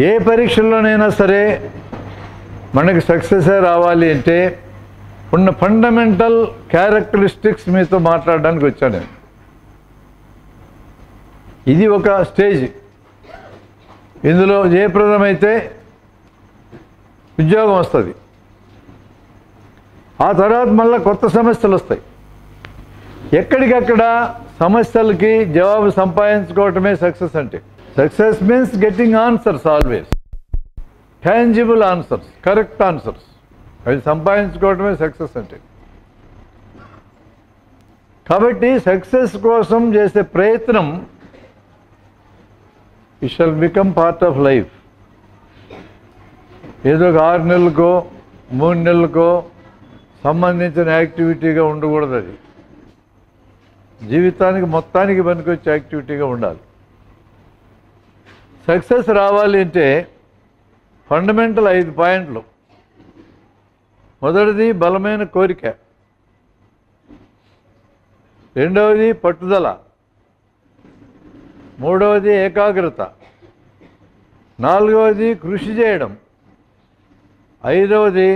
ఏ పరీక్షల్లోనైనా సరే మనకి సక్సెస్ రావాలి అంటే ఉన్న ఫండమెంటల్ క్యారెక్టరిస్టిక్స్ మీతో మాట్లాడడానికి వచ్చాను నేను. ఇది ఒక స్టేజ్. ఇందులో జయప్రదమైతే ఉద్యోగం వస్తుంది. ఆ తర్వాత మళ్ళీ కొత్త సమస్యలు వస్తాయి. ఎక్కడికక్కడ సమస్యలకి జవాబు సంపాదించుకోవటమే సక్సెస్ అంటే. Success means getting answers, always tangible answers, correct answers. అవి సంపాదించుకోవటమే సక్సెస్ అంటే. కాబట్టి సక్సెస్ కోసం చేసే ప్రయత్నం it shall become part of life. ఏదో ఒక 6 నెలలకో 3 నెలలకో సంబంధించిన యాక్టివిటీగా ఉండకూడదు. అది జీవితానికి మొత్తానికి పనికొచ్చే యాక్టివిటీగా ఉండాలి. సక్సెస్ రావాలి అంటే ఫండమెంటల్ 5 పాయింట్లు. మొదటిది బలమైన కోరిక, రెండవది పట్టుదల, మూడవది ఏకాగ్రత, నాలుగవది కృషి చేయడం, ఐదవది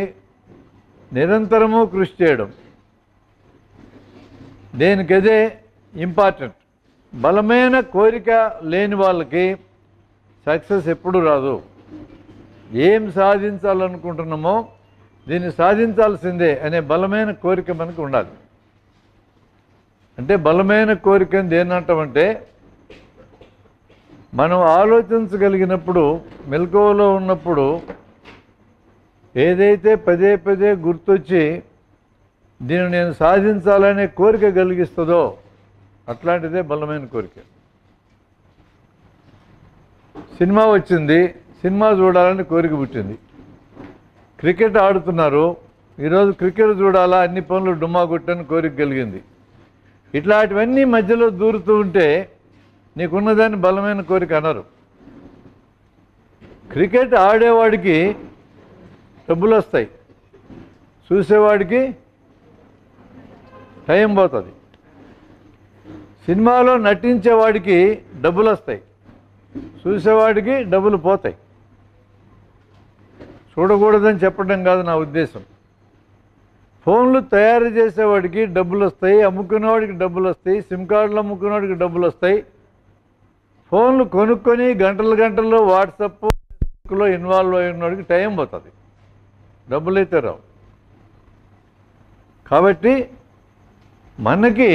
నిరంతరము కృషి చేయడం. దేనికదే ఇంపార్టెంట్. బలమైన కోరిక లేని వాళ్ళకి సక్సెస్ ఎప్పుడు రాదు. ఏం సాధించాలనుకుంటున్నామో దీన్ని సాధించాల్సిందే అనే బలమైన కోరిక మనకు ఉండాలి. అంటే బలమైన కోరికను దేనంటామంటే, మనం ఆలోచించగలిగినప్పుడు, మెలకువలో ఉన్నప్పుడు ఏదైతే పదే పదే గుర్తొచ్చి దీన్ని నేను సాధించాలనే కోరిక కలిగిస్తుందో అట్లాంటిదే బలమైన కోరిక. సినిమా వచ్చింది, సినిమా చూడాలని కోరిక పుట్టింది. క్రికెట్ ఆడుతున్నారు, ఈరోజు క్రికెట్ చూడాలా, అన్ని పనులు డుమ్మా కొట్టని కోరిక కలిగింది. ఇట్లాంటివన్నీ మధ్యలో దూరుతూ ఉంటే నీకున్నదాన్ని బలమైన కోరిక అన్నారు. క్రికెట్ ఆడేవాడికి డబ్బులు వస్తాయి, చూసేవాడికి టైం పోతుంది. సినిమాలో నటించేవాడికి డబ్బులు వస్తాయి, చూసేవాడికి డబ్బులు పోతాయి. చూడకూడదని చెప్పడం కాదు నా ఉద్దేశం. ఫోన్లు తయారు చేసేవాడికి డబ్బులు వస్తాయి, అమ్ముకునేవాడికి డబ్బులు వస్తాయి, సిమ్ కార్డులు అమ్ముకునేవాడికి డబ్బులు వస్తాయి. ఫోన్లు కొనుక్కొని గంటలు గంటల్లో వాట్సాప్, ఫేస్బుక్లో ఇన్వాల్వ్ అయినవాడికి టైం పోతుంది, డబ్బులు అయితే రావు. కాబట్టి మనకి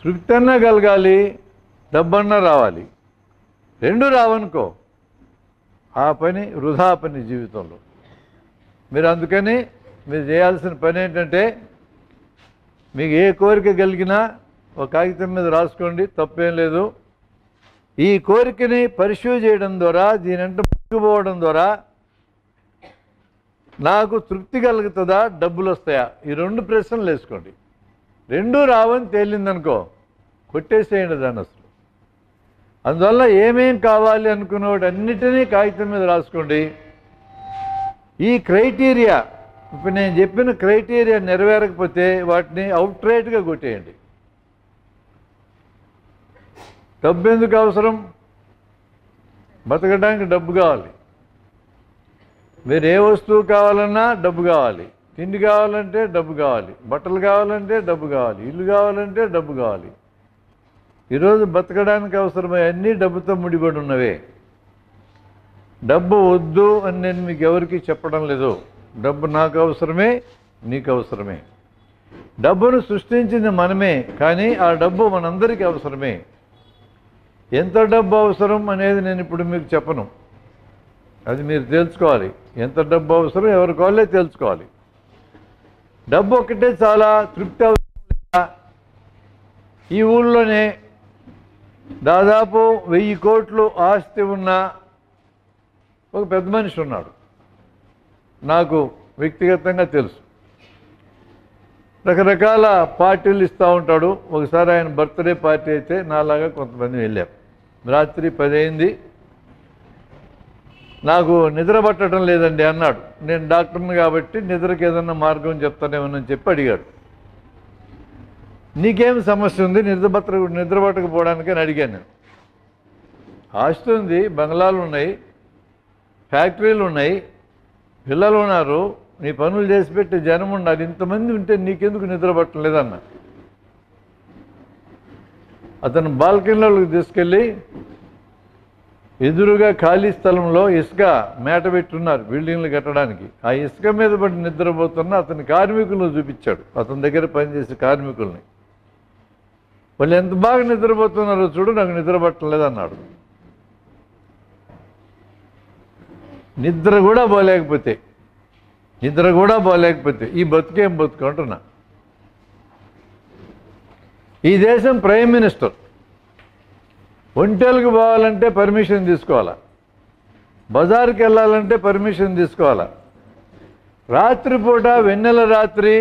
తృప్తి అన్నా కలగాలి, డబ్బన్నా రావాలి. రెండు రావనుకో ఆ పని వృధా పని జీవితంలో. మీరు అందుకని మీరు చేయాల్సిన పని ఏంటంటే, మీకు ఏ కోరిక కలిగినా ఒక కాగితం మీద రాసుకోండి, తప్పేం లేదు. ఈ కోరికని పరిశూ చేయడం ద్వారా, దీనంటే ముక్కుపోవడం ద్వారా నాకు తృప్తి కలుగుతుందా, డబ్బులు వస్తాయా, ఈ 2 ప్రశ్నలు వేసుకోండి. 2 రావని తేలిందనుకో కొట్టేసేయండి దాన్ని అసలు. అందువల్ల ఏమేం కావాలి అనుకునేవాడు అన్నిటినీ కాగితం మీద రాసుకోండి. ఈ క్రైటీరియా, ఇప్పుడు నేను చెప్పిన క్రైటీరియా నెరవేరకపోతే వాటిని అవుట్రైట్గా కొట్టేయండి. డబ్బు ఎందుకు అవసరం? బతకడానికి డబ్బు కావాలి. మీరు ఏ వస్తువు కావాలన్నా డబ్బు కావాలి, తిండి కావాలంటే డబ్బు కావాలి, బట్టలు కావాలంటే డబ్బు కావాలి, ఇల్లు కావాలంటే డబ్బు కావాలి. ఈరోజు బతకడానికి అవసరమై అన్నీ డబ్బుతో ముడిపడి ఉన్నవే. డబ్బు వద్దు అని నేను మీకు ఎవరికి చెప్పడం లేదు. డబ్బు నాకు అవసరమే, నీకు అవసరమే. డబ్బును సృష్టించింది మనమే, కానీ ఆ డబ్బు మనందరికీ అవసరమే. ఎంత డబ్బు అవసరం అనేది నేను ఇప్పుడు మీకు చెప్పను, అది మీరు తెలుసుకోవాలి. ఎంత డబ్బు అవసరం ఎవరికి వాళ్ళే తెలుసుకోవాలి. డబ్బు ఒక్కటే చాలా తృప్తి అవసరం. ఈ ఊళ్ళోనే దాదాపు 1000 కోట్లు ఆస్తి ఉన్న ఒక పెద్ద మనిషి ఉన్నాడు, నాకు వ్యక్తిగతంగా తెలుసు. రకరకాల పార్టీలు ఇస్తూ ఉంటాడు. ఒకసారి ఆయన బర్త్డే పార్టీ అయితే నాలాగా కొంతమంది వెళ్ళాం. రాత్రి 10 అయింది, నాకు నిద్ర పట్టడం లేదండి అన్నాడు. నేను డాక్టర్ని కాబట్టి నిద్రకి ఏదన్నా మార్గం చెప్తానేమోనని చెప్పి అడిగాడు. నీకేం సమస్య ఉంది నిద్ర పట్టకపోవడానికి అని అడిగాను నేను. ఆస్తి ఉంది, బంగ్లాలు ఉన్నాయి, ఫ్యాక్టరీలు ఉన్నాయి, పిల్లలు ఉన్నారు, నీ పనులు చేసి పెట్టి జనం ఉండాలి, ఇంతమంది ఉంటే నీకెందుకు నిద్ర పట్టలేదన్న. అతను బాల్కనీలోకి తీసుకెళ్ళి ఎదురుగా ఖాళీ స్థలంలో ఇసుక మేట పెట్టున్నారు బిల్డింగ్లు కట్టడానికి. ఆ ఇసుక మీద పడి నిద్రపోతున్న అతని కార్మికులను చూపించాడు, అతని దగ్గర పనిచేసే కార్మికుల్ని. వాళ్ళు ఎంత బాగా నిద్రపోతున్నారో చూడు, నాకు నిద్ర పట్టలేదన్నాడు. నిద్ర కూడా పోలేకపోతే ఈ బతుకేం బతుకు అంటున్నా. ఈ దేశం ప్రైమ్ మినిస్టర్ ఒంటెలకు పోవాలంటే పర్మిషన్ తీసుకోవాలా, బజారుకి వెళ్ళాలంటే పర్మిషన్ తీసుకోవాలా, రాత్రిపూట వెన్నెల రాత్రి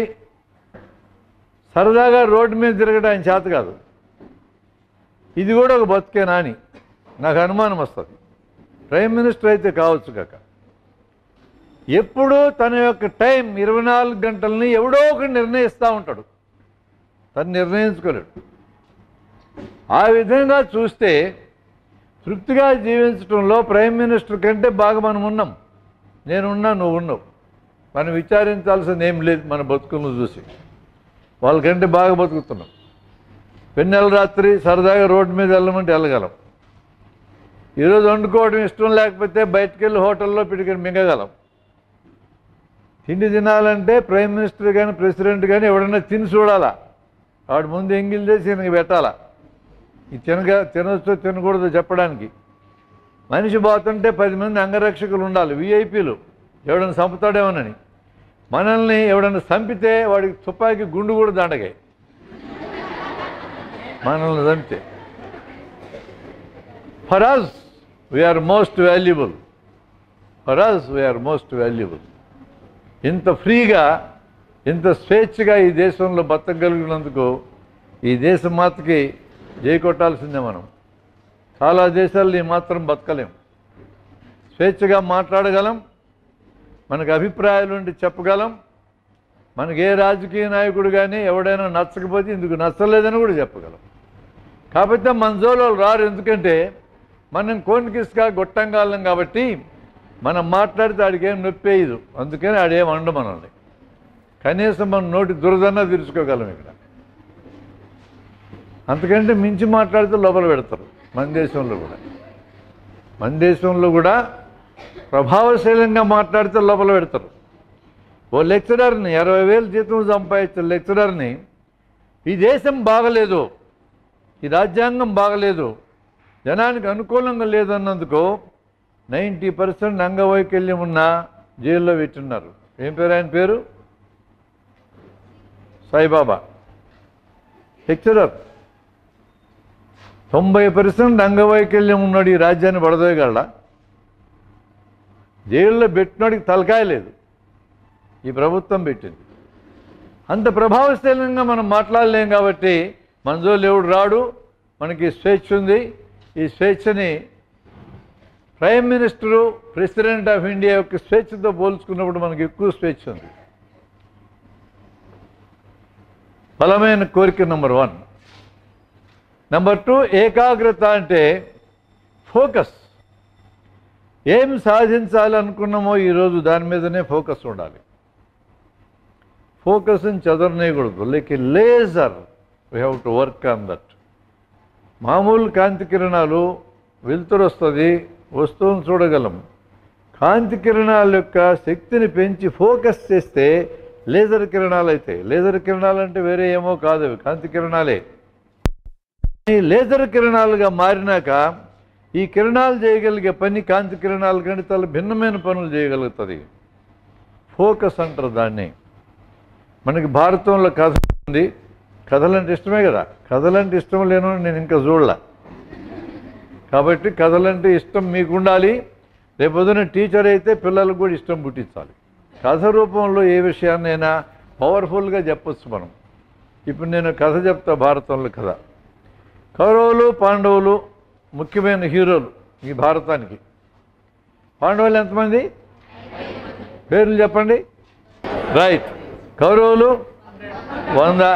సరదాగా రోడ్డు మీద తిరగడం ఆయన చేత కాదు. ఇది కూడా ఒక బతుకేనా అని నాకు అనుమానం వస్తుంది. ప్రైమ్ మినిస్టర్ అయితే కావచ్చు కాక, ఎప్పుడూ తన యొక్క టైం 24 గంటలని ఎవడో ఒకటి నిర్ణయిస్తూ ఉంటాడు, తను నిర్ణయించుకోలేడు. ఆ విధంగా చూస్తే తృప్తిగా జీవించడంలో ప్రైమ్ మినిస్టర్ కంటే బాగా మనం ఉన్నాం. నేనున్నా, నువ్వు ఉన్నావు. మనం విచారించాల్సింది ఏం లేదు. మన బతుకులను చూసి వాళ్ళకంటే బాగా బతుకుతున్నాం. వెన్నెల రాత్రి సరదాగా రోడ్డు మీద వెళ్ళమంటే వెళ్ళగలం. ఈరోజు వండుకోవడం ఇష్టం లేకపోతే బయటికి వెళ్ళి హోటల్లో పిడికి మింగగలం. తిండి తినాలంటే ప్రైమ్ మినిస్టర్ కానీ ప్రెసిడెంట్ కానీ ఎవడన్నా తిని చూడాలా, వాడు ముందు ఎంగిల్ చేసి ఈయనకి పెట్టాలా, ఈ తినొచ్చో తినకూడదో చెప్పడానికి. మనిషి పోతుంటే 10 మంది అంగరక్షకులు ఉండాలి, విఐపీలు, ఎవడన్నా చంపుతాడేమోనని. మనల్ని ఎవడన్నా చంపితే వాడికి తుపాకీ గుండు కూడా దండగాయి, మనల్ని చంపితే. For us we are most valuable, ఇంత ఫ్రీగా ఇంత స్వేచ్ఛగా ఈ దేశంలో బతకగలిగినందుకు ఈ దేశం మాతకి జై కొట్టాల్సిందే మనం. చాలా దేశాల్లో ఈ మాత్రం బతకలేం. స్వేచ్ఛగా మాట్లాడగలం, మనకు అభిప్రాయాలు ఉండి చెప్పగలం. మనకి ఏ రాజకీయ నాయకుడు కానీ ఎవడైనా నచ్చకపోతే ఇందుకు నచ్చలేదని కూడా చెప్పగలం. కాకపోతే మన జోలోళ్ళు రారు, ఎందుకంటే మనం కోనికిస్గా గొట్టంగాలం కాబట్టి మనం మాట్లాడితే ఆడికి ఏం నొప్పేయదు, అందుకని ఆడేం అండు మనల్ని. కనీసం మన నోటి దురదన్నా తీర్చుకోగలం ఇక్కడ. అంతకంటే మించి మాట్లాడితే లోపల పెడతారు. మన దేశంలో కూడా ప్రభావశీలంగా మాట్లాడితే లోపల పెడతారు. ఓ లెక్చరర్ని 60,000 జీతం సంపాదించిన లెక్చరర్ని ఈ దేశం బాగలేదు, ఈ రాజ్యాంగం బాగలేదు, జనానికి అనుకూలంగా లేదన్నందుకు 90% అంగవైకల్యం ఉన్న జైల్లో పెట్టున్నారు. ఏం పేరు ఆయన పేరు? సాయిబాబా. లెక్చరర్ 90% అంగవైకల్యం ఉన్నాడు, ఈ రాజ్యాన్ని పడదోయగలడా? జైల్లో పెట్టినోడికి తలకాయ లేదు, ఈ ప్రభుత్వం పెట్టింది. అంత ప్రభావశీలంగా మనం మాట్లాడలేం కాబట్టి మన జోలు ఎవడు రాడు. మనకి స్వేచ్ఛ ఉంది. ఈ స్వేచ్ఛని prime minister president of India యొక్క స్వేచ్ఛతో పోల్చుకున్నప్పుడు మనకి ఎక్కువ స్వేచ్ఛ ఉంది. బలమైన కోరిక నెంబర్ 1. నెంబర్ 2 ఏకాగ్రత, అంటే ఫోకస్. ఏం సాధించాలి అనుకున్నామో ఈరోజు దాని మీదనే ఫోకస్ ఉండాలి. ఫోకస్ని చదవనేయకూడదు. Like a laser we have to work on that. మామూలు కాంతి కిరణాలు, వెలుతురు వస్తుంది, వస్తువును చూడగలం. కాంతి కిరణాల యొక్క శక్తిని పెంచి ఫోకస్ చేస్తే లేజర్ కిరణాలు అవుతాయి. లేజర్ కిరణాలు అంటే వేరే ఏమో కాదు, అవి కాంతి కిరణాలే. లేజర్ కిరణాలుగా మారినాక ఈ కిరణాలు చేయగలిగే పని కాంతి కిరణాల కంటే చాలా భిన్నమైన పనులు చేయగలుగుతుంది. ఫోకస్ అంటారు దాన్ని. మనకి భారతంలో కథ ఉంది. కథలంటే ఇష్టమే కదా. కథలంటే ఇష్టం లేను నేను ఇంకా చూడలే. కాబట్టి కథలంటే ఇష్టం మీకు ఉండాలి. రేపొద్దున టీచర్ అయితే పిల్లలకు కూడా ఇష్టం పుట్టించాలి. కథ రూపంలో ఏ విషయాన్నైనా పవర్ఫుల్గా చెప్పొచ్చు మనం. ఇప్పుడు నేను కథ చెప్తా. భారతంలో కథ. కౌరవులు పాండవులు ముఖ్యమైన హీరోలు ఈ భారతానికి. పాండవులు ఎంతమంది? పేర్లు చెప్పండి. రైట్. కౌరవులు 100.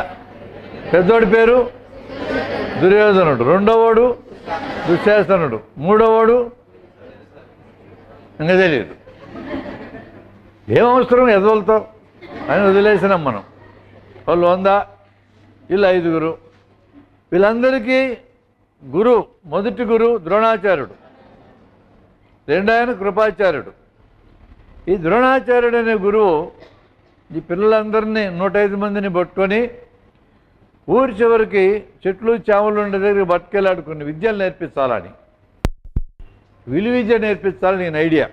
పెద్దోడి పేరు దుర్యోధనుడు, రెండోవాడు దుశ్శాసనుడు, మూడోవాడు ఇంకా తెలియదు. ఏం అవసరం ఎదవలతో అని వదిలేసినాం మనం. వాళ్ళు 100, వీళ్ళు 5. వీళ్ళందరికీ గురువు, మొదటి గురువు ద్రోణాచార్యుడు, రెండో ఆయన కృపాచార్యుడు. ఈ ద్రోణాచార్యుడు అనే గురువు ఈ పిల్లలందరినీ 105 మందిని పట్టుకొని ఊరి చివరికి చెట్లు చేమలు ఉండే దగ్గరికి పట్టుకెళ్ళాడు కొన్ని విద్యలు నేర్పించాలని, విలువిద్య నేర్పించాలని నేను ఐడియా.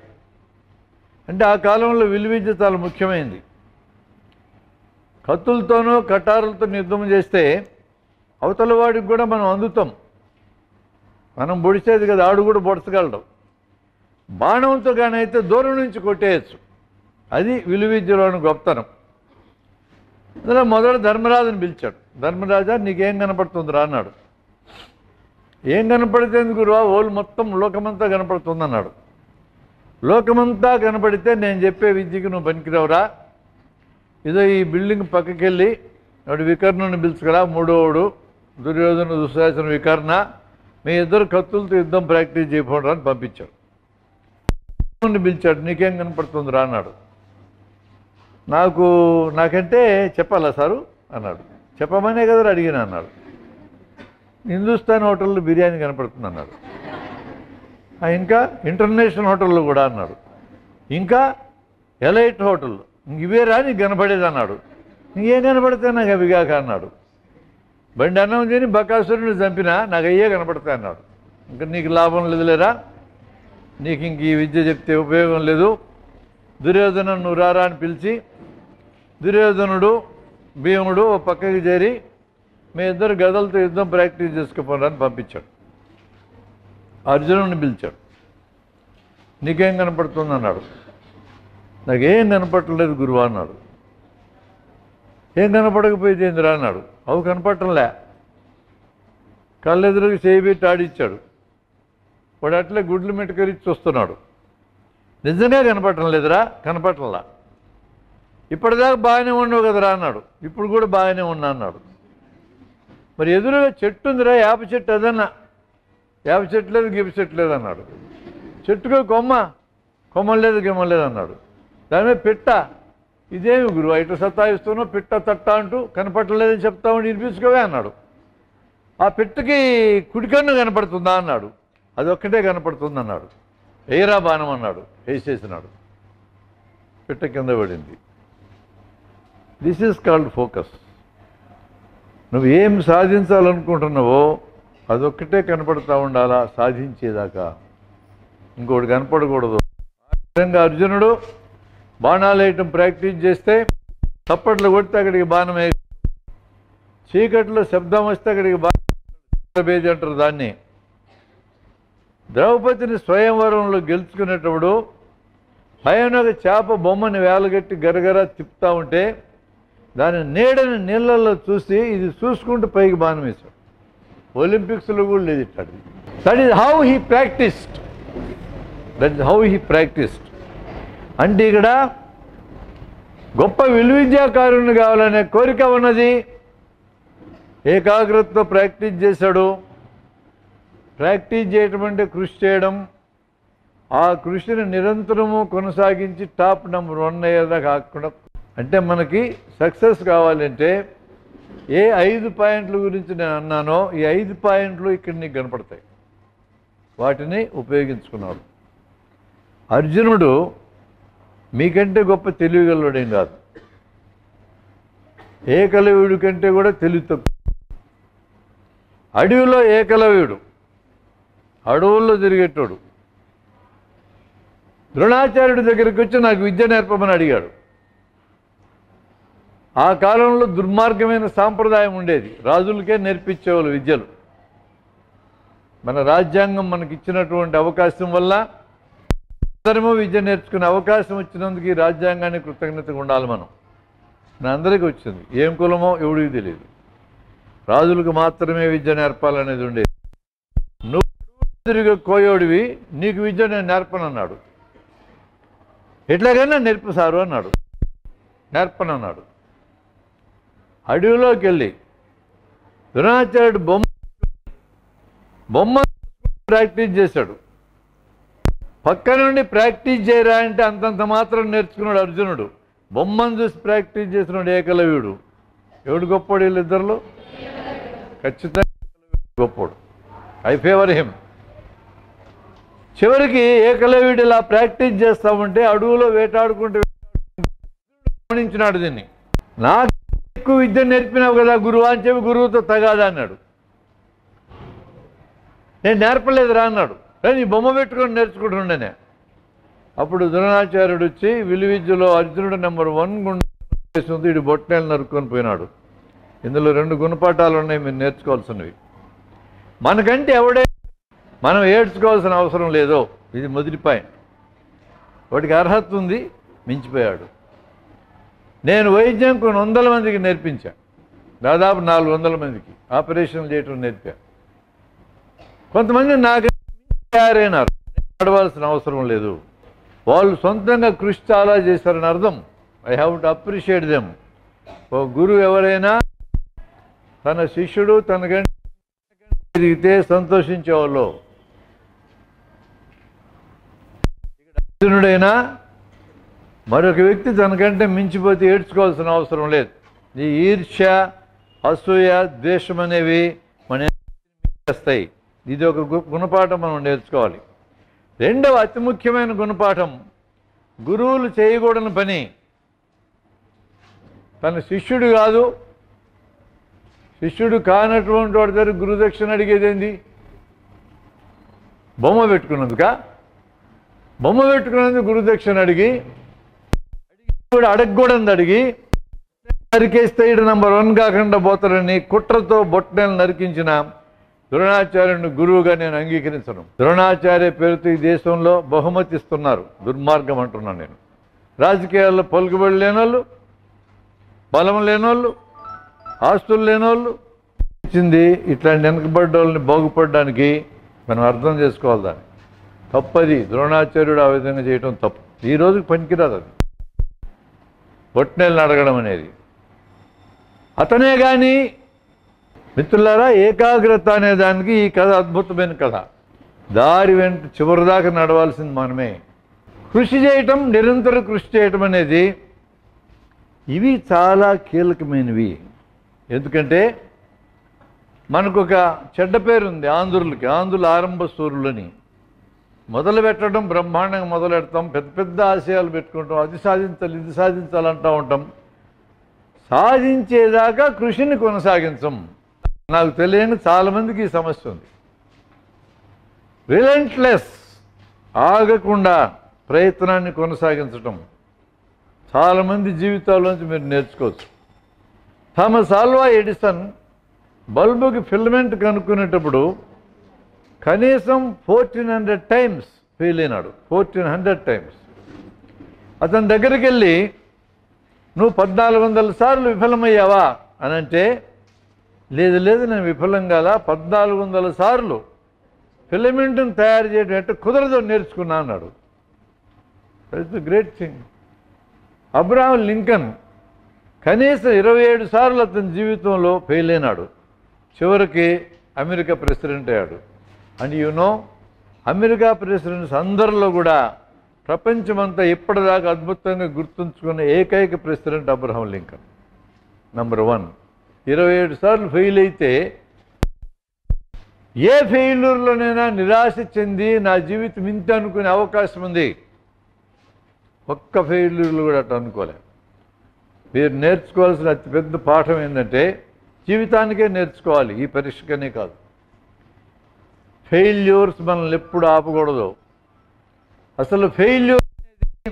అంటే ఆ కాలంలో విలువిద్య చాలా ముఖ్యమైనది. కత్తులతోనూ కటారులతో యుద్ధం చేస్తే అవతల వాడికి కూడా మనం అందుతాం. మనం పొడిచేది కదా, ఆడు కూడా పొడచగలడం. బాణంతో కానీ అయితే దూరం నుంచి కొట్టేయచ్చు. అది విలువిద్యలోని గొప్పతనం. అందులో మొదట ధర్మరాజుని పిలిచాడు. ధర్మరాజా, నీకేం కనపడుతుందిరా అన్నాడు. ఏం కనపడితే గురువా? ఓళ్ళు మొత్తం లోకమంతా కనపడుతుంది అన్నాడు. లోకమంతా కనపడితే నేను చెప్పే విద్యకి నువ్వు పనికిరావురా. ఇదో ఈ బిల్డింగ్ పక్కకి వెళ్ళి వాడు వికర్ణుని పిలుచుకురా, మూడోవాడు దుర్యోధన దుశ్శాసన వికర్ణ, మీ ఇద్దరు కత్తులతో యుద్ధం ప్రాక్టీస్ చేయకుండా అని పంపించాడు. పిలిచాడు, నీకేం కనపడుతుందిరా అన్నాడు. నాకంటే చెప్పాలా సారు అన్నాడు. చెప్పమనే కదా అడిగినా అన్నాడు. హిందుస్థాన్ హోటల్లో బిర్యానీ కనపడుతుంది అన్నాడు. ఇంకా ఇంటర్నేషనల్ హోటల్లో కూడా అన్నాడు. ఇంకా ఎలైట్ హోటల్, ఇవేరా నీకు కనపడేది అన్నాడు. నీకేం కనపడితే నాకు అవిగాక అన్నాడు. బండి అన్నం తిని బకాసురుని చంపినా నాకు అయ్యే కనపడతాయి అన్నాడు. ఇంకా నీకు లాభం లేదులేరా, నీకు ఇంక ఈ విద్య చెప్తే ఉపయోగం లేదు. దుర్యోధను నువ్వు రారా అని పిలిచి దుర్యోధనుడు భీముడు ఓ పక్కకి చేరి మీ ఇద్దరు గదలతో యుద్ధం ప్రాక్టీస్ చేసుకుపోరని పంపించాడు. అర్జునుడిని పిలిచాడు. నీకేం కనపడుతుంది అన్నాడు. నాకేం కనపడలేదు గురువా అన్నాడు. ఏం కనపడకపోతే ఏందిరా అన్నాడు. అవి కనపడటంలే. కళ్ళెదురుకి చేయి పెట్టి ఆడిచ్చాడు. వాడు అట్లే గుడ్లు మెట్టుకరించి చూస్తున్నాడు. నిజంగా కనపడటం లేదురా, కనపడటంలా. ఇప్పటిదాకా బాగానే ఉండవు కదరా అన్నాడు. ఇప్పుడు కూడా బాగానే ఉన్నా అన్నాడు. మరి ఎదురుగా చెట్టు ఉందిరా, వేప చెట్టు, అదన్నా వేప చెట్టు లేదు, గిప్ప చెట్టు లేదు అన్నాడు. చెట్టుకో కొమ్మ లేదు, గిమ్మ లేదు అన్నాడు. దాని మీద పిట్ట, ఇదేమి గురువు ఇటు సత్తాయిస్తున్నావు, పిట్ట తట్ట అంటూ కనపడలేదని చెప్తామని వినిపించుకోవే అన్నాడు. ఆ పిట్టకి కుడికన్ను కనపడుతుందా అన్నాడు. అదొక్కటే కనపడుతుంది అన్నాడు. ఎయిరా బాణం అన్నాడు. వేసేసినాడు. పిట్ట కింద పడింది. This is called focus. నువ్వు ఏం సాధించాలనుకుంటున్నావో అదొక్కటే కనపడుతూ ఉండాలా సాధించేదాకా, ఇంకోటి కనపడకూడదు. ఆ విధంగా అర్జునుడు బాణాలు వేయటం ప్రాక్టీస్ చేస్తే చప్పట్లు కొడితే అక్కడికి బాణం వేయ, చీకట్లో శబ్దం వస్తే అక్కడికి బాణం అంటారు దాన్ని. ద్రౌపదిని స్వయంవరంలో గెలుచుకునేటప్పుడు పైన ఒక చేప బొమ్మని వేలగట్టి గరగర తిప్పుతూ ఉంటే దాని నీడని నీళ్ళల్లో చూసి ఇది చూసుకుంటూ పైకి బాణం వేశాడు. ఒలింపిక్స్లో కూడా లేదు ఇట్లాంటిది. That is how he practised. అంటే ఇక్కడ గొప్ప విలువిద్యాకారుని కావాలనే కోరిక ఉన్నది. ఏకాగ్రతతో ప్రాక్టీస్ చేశాడు. ప్రాక్టీస్ చేయటం అంటే కృషి చేయడం. ఆ కృషిని నిరంతరము కొనసాగించి టాప్ నెంబర్ 1 అయ్యేదా కాకుండా, అంటే మనకి సక్సెస్ కావాలంటే ఏ 5 పాయింట్ల గురించి నేను అన్నానో ఈ 5 పాయింట్లు ఇక్కడ నీకు కనపడతాయి. వాటిని ఉపయోగించుకున్నాడు. అర్జునుడు మీకంటే గొప్ప తెలివిగలవాడేం కాదు. ఏకలవ్యుడి కంటే కూడా తెలివి తక్కువ. అడవిలో ఏకలవ్యుడు, అడవుల్లో తిరిగేటోడు. ద్రోణాచార్యుడి దగ్గరికి వచ్చి నాకు విద్య నేర్పమని అడిగాడు. ఆ కాలంలో దుర్మార్గమైన సాంప్రదాయం ఉండేది. రాజులకే నేర్పించేవాళ్ళు విద్యలు. మన రాజ్యాంగం మనకి ఇచ్చినటువంటి అవకాశం వల్ల అందరము విద్య నేర్చుకునే అవకాశం వచ్చినందుకు ఈ రాజ్యాంగానికి కృతజ్ఞతగా ఉండాలి మనం. మన అందరికీ వచ్చింది. ఏం కులమో ఎవడికి తెలియదు. రాజులకు మాత్రమే విద్య నేర్పాలనేది ఉండేది. నువ్వు తిరిగి కోయోడివి, నీకు విద్య నేను నేర్పనన్నాడు. ఎట్లాగైనా నేర్పు సారు అన్నాడు. నేర్పనన్నాడు. అడవిలోకి వెళ్ళి ద్రోణాచార్యుడు బొమ్మ ప్రాక్టీస్ చేశాడు. పక్క నుండి ప్రాక్టీస్ చేయరా అంటే అంతంత మాత్రం నేర్చుకున్నాడు అర్జునుడు. బొమ్మను చూసి ప్రాక్టీస్ చేసినాడు ఏకలవ్యుడు. ఎవడు గొప్పోడు వీళ్ళిద్దరిలో? ఖచ్చితంగా గొప్పోడు. I favour him. చివరికి ఏకలవ్యుడు ఇలా ప్రాక్టీస్ చేస్తామంటే అడవులో వేటాడుకుంటూ గమనించినాడు దీన్ని. నాకు ఎక్కువ విద్య నేర్పినావు కదా గురువు అని చెప్పి గురువుతో తగాదా అన్నాడు. నేను నేర్పలేదురా అన్నాడు. నీ బొమ్మ పెట్టుకొని నేర్చుకుంటుండేనే. అప్పుడు ద్రోణాచార్యుడు వచ్చి విలువిద్యలో అర్జునుడు నెంబర్ 1 గుండె వీడు బొట్టనేలు నరుక్కొని పోయినాడు. ఇందులో 2 గుణపాఠాలు ఉన్నాయి మీరు నేర్చుకోవాల్సినవి. మనకంటే ఎవడే మనం ఏడ్చుకోవాల్సిన అవసరం లేదో, ఇది మొదటి పాయింట్. వాడికి అర్హత ఉంది, మించిపోయాడు. నేను వైద్యం కొన్ని 100 మందికి నేర్పించా. దాదాపు 400 మందికి ఆపరేషన్లు చేయటం నేర్పా. కొంతమంది నాకు తయారైనారు, నడవాల్సిన అవసరం లేదు. వాళ్ళు సొంతంగా కృషి చాలా చేశారని అర్థం. I have to appreciate them. ఓ గురువు ఎవరైనా తన శిష్యుడు తనకంటే ఎదిగితే సంతోషించేవాళ్ళు. అర్జునుడైనా మరొక వ్యక్తి తనకంటే మించిపోతే ఏడ్చుకోవాల్సిన అవసరం లేదు. ఈ ఈర్ష్య, అసూయ, ద్వేషం అనేవి మన చేస్తాయి. ఇది ఒక గుణపాఠం మనం నేర్చుకోవాలి. రెండవ అతి ముఖ్యమైన గుణపాఠం, గురువులు చేయకూడని పని. తన శిష్యుడు కాదు, శిష్యుడు కానటువంటి వాడి దగ్గర గురుదక్షిణ అడిగేదేంది? బొమ్మ పెట్టుకున్నందుక? బొమ్మ పెట్టుకున్నందుకు గురుదక్షిణ అడిగి అడగకూడదు. అడిగి నరికేస్తే ఇడు నెంబర్ 1 కాకుండా పోతారని కుట్రతో బొట్టనేలు నరికించిన ద్రోణాచార్యుని గురువుగా నేను అంగీకరించను. ద్రోణాచార్య పేరుతో ఈ దేశంలో బహుమతి ఇస్తున్నారు. దుర్మార్గం అంటున్నాను నేను. రాజకీయాల్లో పలుకుబడి లేనోళ్ళు, బలం లేనోళ్ళు, ఆస్తులు లేనోళ్ళు ఇచ్చింది ఇట్లాంటి వెనకబడ్డ వాళ్ళని బాగుపడడానికి. మనం అర్థం చేసుకోవాలి దాన్ని. తప్పది. ద్రోణాచార్యుడు ఆ విధంగా చేయటం తప్పు. ఈ రోజుకి పనికిరాదు అది, బొట్టనేలను అడగడం అనేది. అతనే కానీ మిత్రులారా, ఏకాగ్రత అనే దానికి ఈ కథ అద్భుతమైన కథ. దారి వెంట చివరిదాకా నడవాల్సింది మనమే. కృషి చేయటం, నిరంతర కృషి చేయటం అనేది ఇవి చాలా కీలకమైనవి. ఎందుకంటే మనకు ఒక చెడ్డ పేరుంది ఆంధ్రులకి. ఆంధ్రులు ఆరంభ సూర్యులని. మొదలు పెట్టడం బ్రహ్మాండంగా మొదలు పెడతాం, పెద్ద పెద్ద ఆశయాలు పెట్టుకుంటాం, అది సాధించాలి ఇది సాధించాలంటూ ఉంటాం. సాధించేదాకా కృషిని కొనసాగించం. నాకు తెలియని చాలామందికి ఈ సమస్య ఉంది. రిలెంట్లెస్, ఆగకుండా ప్రయత్నాన్ని కొనసాగించటం చాలామంది జీవితాల్లోంచి మీరు నేర్చుకోవచ్చు. థామస్ ఆల్వా ఎడిసన్ బల్బుకి ఫిలమెంట్ కనుక్కునేటప్పుడు కనీసం 1400 టైమ్స్ ఫెయిల్ అయినాడు. 1400 టైమ్స్. అతని దగ్గరికి వెళ్ళి నువ్వు 1400 సార్లు విఫలమయ్యావా అని అంటే, లేదు లేదు నేను విఫలం కాదా, 1400 సార్లు ఫిలమెంట్ని తయారు చేయడం అంటే కుదరదు నేర్చుకున్నా అన్నాడు. That's the great thing. Abraham Lincoln కనీసం 27 సార్లు అతని జీవితంలో ఫెయిల్ అయినాడు. చివరికి అమెరికా ప్రెసిడెంట్ అయ్యాడు. అండ్ అమెరికా ప్రెసిడెంట్స్ అందరిలో కూడా ప్రపంచమంతా ఇప్పటిదాకా అద్భుతంగా గుర్తుంచుకున్న ఏకైక ప్రెసిడెంట్ అబ్రహాం లింకన్. నంబర్ 1. 27 సార్లు ఫెయిల్ అయితే ఏ ఫెయిల్యూర్లోనైనా నిరాశ చెంది నా జీవితం ఇంత అనుకునే అవకాశం ఉంది. ఒక్క ఫెయిల్యూర్లు కూడా అట్లా అనుకోలే. మీరు నేర్చుకోవాల్సిన అతిపెద్ద పాఠం ఏంటంటే జీవితానికే నేర్చుకోవాలి, ఈ పరీక్షకనే కాదు. ఫెయిల్యూర్స్ మనల్ని ఎప్పుడు ఆపకూడదు. అసలు ఫెయిల్యూర్ అనేది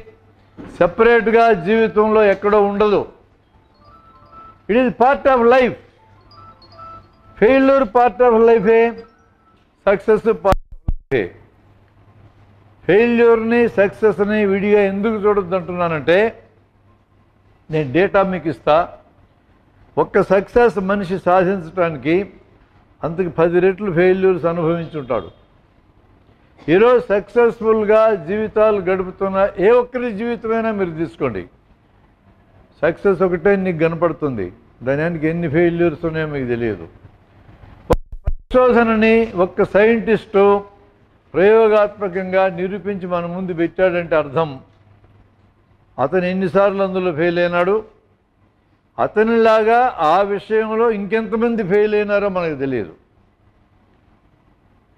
సెపరేట్గా జీవితంలో ఎక్కడో ఉండదు. It is part of life. Failure part of లైఫే, సక్సెస్ పార్ట్ ఆఫ్ లైఫే. ఫెయిల్యూర్ని సక్సెస్ని విడిగా ఎందుకు చూడొద్దు అంటున్నానంటే, నేను డేటా మీకు ఇస్తా. ఒక్క సక్సెస్ మనిషి సాధించడానికి అంతకు 10 రెట్లు ఫెయిల్యూర్స్ అనుభవించుంటాడు. ఈరోజు సక్సెస్ఫుల్గా జీవితాలు గడుపుతున్న ఏ ఒక్కరి జీవితమైనా మీరు తీసుకోండి, సక్సెస్ ఒకటే నీకు కనపడుతుంది. దానికి ఎన్ని ఫెయిల్యూర్స్ ఉన్నాయో మీకు తెలియదు. పరిశోధనని ఒక్క సైంటిస్టు ప్రయోగాత్మకంగా నిరూపించి మన ముందు పెట్టాడంటే అర్థం అతను ఎన్నిసార్లు అందులో ఫెయిల్ అయినాడు, అతనిలాగా ఆ విషయంలో ఇంకెంతమంది ఫెయిల్ అయినారో మనకు తెలియదు.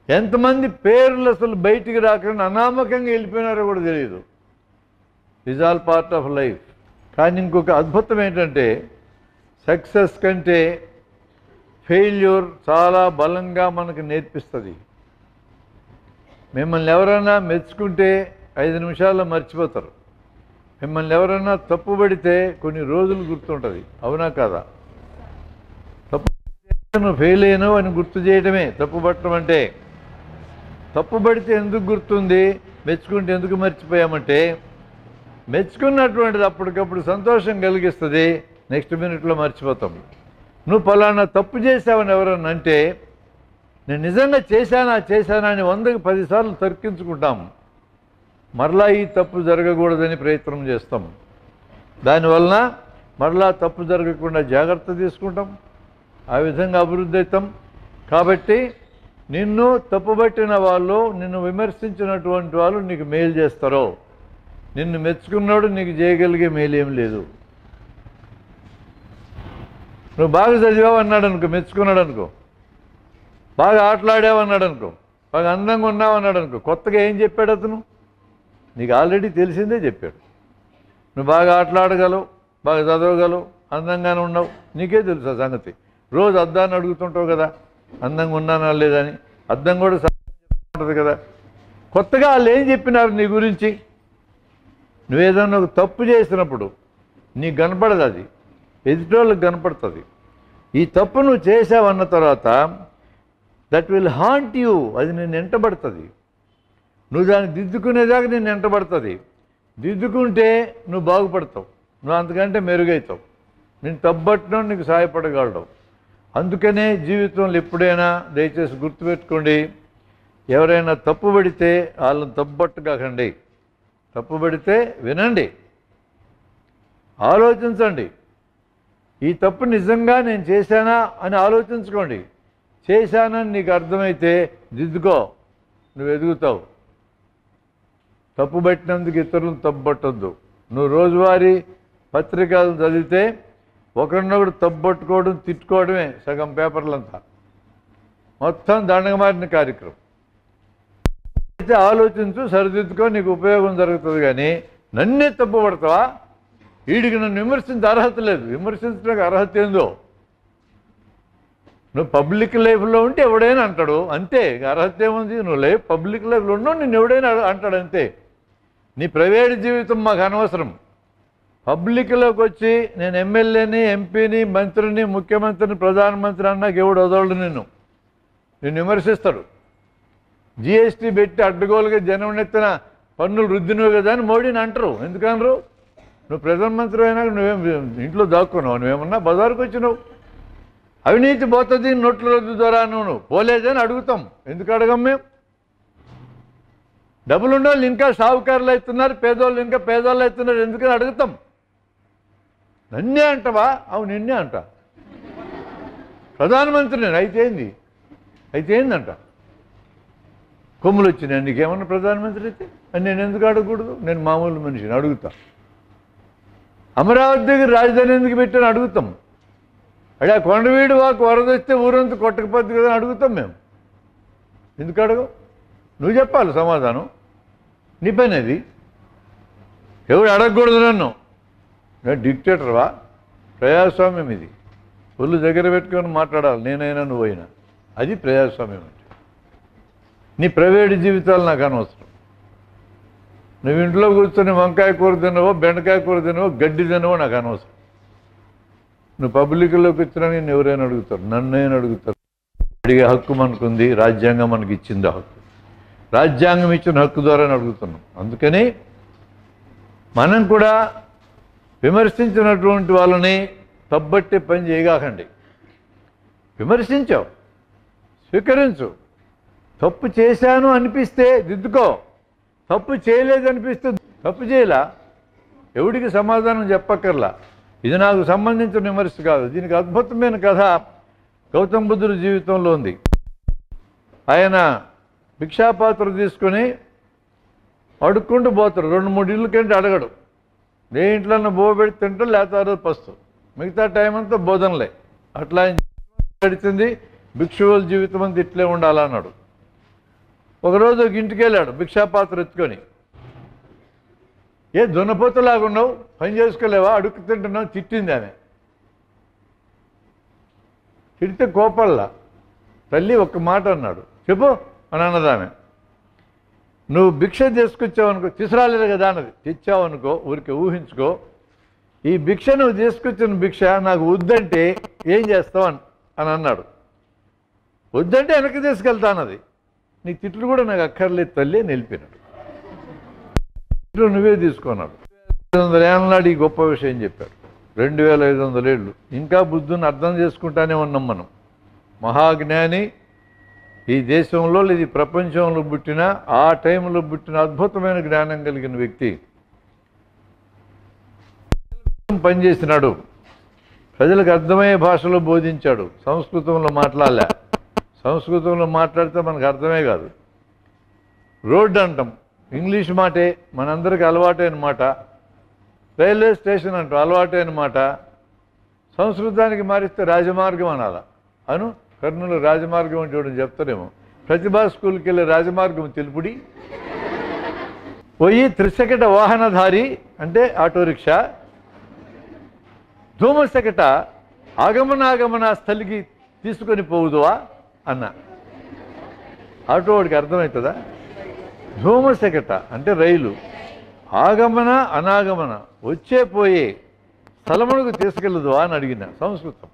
ఎంతమంది పేర్లు అసలు బయటికి రాకుండా అనామకంగా వెళ్ళిపోయినారో కూడా తెలియదు. Is all part of life. కానీ ఇంకొక అద్భుతం ఏంటంటే సక్సెస్ కంటే ఫెయిల్యూర్ చాలా బలంగా మనకు నేర్పిస్తుంది. మిమ్మల్ని ఎవరైనా మెచ్చుకుంటే 5 నిమిషాల్లో మర్చిపోతారు. మిమ్మల్ని ఎవరైనా తప్పుపడితే కొన్ని రోజులు గుర్తుంటుంది. అవునా కాదా? తప్పు ఫెయిల్ అయినావు అని గుర్తు చేయడమే తప్పుపట్టడం అంటే. తప్పుపడితే ఎందుకు గుర్తుంది, మెచ్చుకుంటే ఎందుకు మర్చిపోయామంటే మెచ్చుకున్నటువంటిది అప్పటికప్పుడు సంతోషం కలిగిస్తుంది, నెక్స్ట్ మినిట్లో మర్చిపోతాం. నువ్వు పలానా తప్పు చేసావని ఎవరన్నా అంటే నేను నిజంగా చేశానా అని 100కి 10 సార్లు తర్కించుకుంటాం. మరలా ఈ తప్పు జరగకూడదని ప్రయత్నం చేస్తాం. దానివలన మరలా తప్పు జరగకుండా జాగ్రత్త తీసుకుంటాం. ఆ విధంగా అభివృద్ధి అవుతాం. కాబట్టి నిన్ను తప్పుబట్టిన వాళ్ళు, నిన్ను విమర్శించినటువంటి వాళ్ళు నీకు మేలు చేస్తారో, నిన్ను మెచ్చుకున్నాడు నీకు చేయగలిగే మేలేం లేదు. నువ్వు బాగా చదివావు అన్నాడు అనుకో, మెచ్చుకున్నాడు అనుకో. బాగా ఆటలాడావు అన్నాడు అనుకో, బాగా అందంగా ఉన్నావు అన్నాడు అనుకో, కొత్తగా ఏం చెప్పాడు అతను? నీకు ఆల్రెడీ తెలిసిందే చెప్పాడు. నువ్వు బాగా ఆటలాడగలవు, బాగా చదవగలవు, అందంగానే ఉన్నావు, నీకే తెలుసు ఆ సంగతి. రోజు అద్దాన్ని అడుగుతుంటావు కదా, అందంగా ఉన్నానా లేదని. అద్దం కూడా ఉంటుంది కదా. కొత్తగా వాళ్ళు ఏం చెప్పినారు నీ గురించి? నువ్వేదన్నా ఒక తప్పు చేసినప్పుడు నీకు కనపడదు, అది ఎదుటోళ్ళకి కనపడుతుంది. ఈ తప్పు నువ్వు చేసావన్న తర్వాత దట్ విల్ హాంట్ యూ, అది నేను వెంటబడుతుంది. నువ్వు దాన్ని దిద్దుకునేదాకా నేను వెంటబడుతుంది. దిద్దుకుంటే నువ్వు బాగుపడతావు, నువ్వు అంతకంటే మెరుగవుతావు. నేను తప్పట్టడం నీకు సహాయపడగలడు. అందుకనే జీవితంలో ఎప్పుడైనా దయచేసి గుర్తుపెట్టుకోండి, ఎవరైనా తప్పుపడితే వాళ్ళని తప్పుబట్టకండి. తప్పుపడితే వినండి, ఆలోచించండి. ఈ తప్పు నిజంగా నేను చేశానా అని ఆలోచించుకోండి. చేశానని నీకు అర్థమైతే దిద్దుకో, నువ్వు ఎదుగుతావు. తప్పుబట్టినందుకు ఇతరులను తప్పుబట్టొద్దు. నువ్వు రోజువారీ పత్రికలు చదివితే ఒకరినొకడు తప్పుబట్టుకోవడం, తిట్టుకోవడమే సగం పేపర్లంతా. మొత్తం దండగమారిన కార్యక్రమం. అయితే ఆలోచించు, సరిదిద్దుకో, నీకు ఉపయోగం జరుగుతుంది. కానీ నన్నే తప్పుపడతావా? వీడికి నన్ను విమర్శించే అర్హత లేదు. విమర్శించడానికి అర్హత ఏందో? నువ్వు పబ్లిక్ లైఫ్లో ఉంటే ఎవడైనా అంటాడు, అంతే. అర్హత ఏముంది? నువ్వు పబ్లిక్ లైఫ్లో ఉన్నావు, నిన్ను ఎవడైనా అంటాడు, అంతే. నీ ప్రైవేట్ జీవితం మాకు అనవసరం. పబ్లిక్లోకి వచ్చి నేను ఎమ్మెల్యేని, ఎంపీని, మంత్రిని, ముఖ్యమంత్రిని, ప్రధానమంత్రి అన్నాక ఎవడు వదలడు నిన్ను విమర్శిస్తాడు. జిఎస్టీ పెట్టి అడ్డగోలుగా జనం ఎత్తిన పన్నులు రుద్దినవు కదా అని మోడీని అంటారు. ఎందుకనరు? నువ్వు ప్రధానమంత్రి అయినాక నువ్వేం ఇంట్లో దాక్కున్నావు? నువ్వేమన్నా బజారుకు వచ్చినావు? అవినీతి పోతుంది నోట్ల రద్దు ద్వారా నువ్వు పోలేదని అడుగుతాం. ఎందుకు అడగం మేము? డబ్బులు ఉన్నవాళ్ళు ఇంకా సావుకారులు అవుతున్నారు, పేదోళ్ళు ఇంకా పేదోళ్ళు అవుతున్నారు, ఎందుకని అడుగుతాం. నన్నే అంటవా? అవును, నిన్నే అంట. ప్రధానమంత్రి నేను అయితే ఏందంట? కొమ్ములు వచ్చినాయి నీకేమన్నా ప్రధానమంత్రి అయితే అని నేను ఎందుకు అడగకూడదు? నేను మామూలు మనిషిని, అడుగుతా. అమరావతి దగ్గర రాజధాని ఎందుకు పెట్టాను అడుగుతాం. అడే కొండవీడు వాకు వరద వస్తే ఊరంతా కొట్టకపోద్ది కదా అని అడుగుతాం మేము. ఎందుకు అడగవు? నువ్వు చెప్పాలి సమాధానం. నీ పని అది. ఎవడు అడగకూడదు నన్ను. నేను డిక్టేటర్వా? ప్రజాస్వామ్యం ఇది. ఒళ్ళు దగ్గర పెట్టుకొని మాట్లాడాలి, నేనైనా నువ్వైనా. అది ప్రజాస్వామ్యం అంటే. నీ ప్రైవేట్ జీవితాలు నాకు అనవసరం. నువ్వు ఇంట్లో కూర్చొని వంకాయ కూర తినవో, బెండకాయ కూర తినవో, గడ్డి తినవో నాకు అనవసరం. నువ్వు పబ్లిక్లోకి వచ్చినా నేను ఎవరైనా అడుగుతారు, నన్నైనా అడుగుతారు. అడిగే హక్కు మనకుంది, రాజ్యాంగం మనకి ఇచ్చింది హక్కు. రాజ్యాంగం ఇచ్చిన హక్కు ద్వారా అడుగుతున్నాం. అందుకని మనం కూడా విమర్శించినటువంటి వాళ్ళని తప్పబట్టే పని చేయగాకండి. విమర్శించావు, స్వీకరించు. తప్పు చేశాను అనిపిస్తే దిద్దుకో. తప్పు చేయలేదనిపిస్తే తప్పు చేయలా, ఎవడికి సమాధానం చెప్పక్కర్లా. ఇది నాకు సంబంధించిన విమర్శ కాదు. దీనికి అద్భుతమైన కథ గౌతమ బుద్ధుడి జీవితంలో ఉంది. ఆయన భిక్షాపాత్ర తీసుకొని అడుక్కుంటూ పోతాడు. 2-3 ఇళ్ళు కంటే అడగడు. ఏ ఇంట్లోనే బో పెట్టి తింటాడు, లేకపోతే పస్తు. మిగతా టైం అంతా బోధనలే. అట్లా గడిచింది. భిక్షువుల జీవితం అంతా ఇట్లే ఉండాలన్నాడు. ఒకరోజు ఒక ఇంటికి వెళ్ళాడు భిక్షాపాత్ర ఎత్తుకొని. ఏ దున్నపోతలాగున్నావు, పని చేసుకోలేవా, అడుక్కు తింటున్నావు, తిట్టింది ఆమె. తిడితే కోపల్లా తల్లి ఒక్క మాట అన్నాడు. చెప్పు అని అన్నదామె. నువ్వు భిక్ష తీసుకొచ్చావనుకో, తీసుకురాలేదు కదా అన్నది. తెచ్చావనుకో, ఊరికే ఊహించుకో, ఈ భిక్ష నువ్వు తీసుకొచ్చిన భిక్ష నాకు వద్దంటే ఏం చేస్తావు అని అన్నాడు. వద్దంటే వెనక్కి తీసుకెళ్తా అన్నది. నీ తిట్లు కూడా నాకు అక్కర్లేదు తల్లి అని వెళ్ళిపోయినాడు. నువ్వే తీసుకున్నాడు. 500 ఏళ్ళ నాడు ఈ గొప్ప విషయం చెప్పాడు. 2500 ఏళ్ళు ఇంకా బుద్ధుని అర్థం చేసుకుంటానే ఉన్నాం మనం. మహాజ్ఞాని, ఈ దేశంలో ఇది ప్రపంచంలో పుట్టిన, ఆ టైంలో పుట్టిన అద్భుతమైన జ్ఞానం కలిగిన వ్యక్తి పనిచేసినాడు. ప్రజలకు అర్థమయ్యే భాషలో బోధించాడు. సంస్కృతంలో మాట్లాడలే. సంస్కృతంలో మాట్లాడితే మనకు అర్థమే కాదు. రోడ్డు అంటాం, ఇంగ్లీష్ మాటే మనందరికీ అలవాటైన మాట. రైల్వే స్టేషన్ అంటాం, అలవాటైన మాట. సంస్కృతానికి మారిస్తే రాజమార్గం అనాలా. అను కర్నూలు రాజమార్గం అని చూడని చెప్తారేమో. ప్రతిభా స్కూల్కి వెళ్ళే రాజమార్గం తెలుపుడి. పోయి త్రిశకట వాహనధారి అంటే ఆటో రిక్షా, ధూమశకట ఆగమనాగమన స్థలికి తీసుకొని పోవుదువా అన్న. ఆటో వాడికి అర్థమవుతుందా? ధూమశకట అంటే రైలు, ఆగమన అనాగమన వచ్చే పోయే స్థలమునకు తీసుకెళ్ళదువా అని అడిగిన. సంస్కృతం.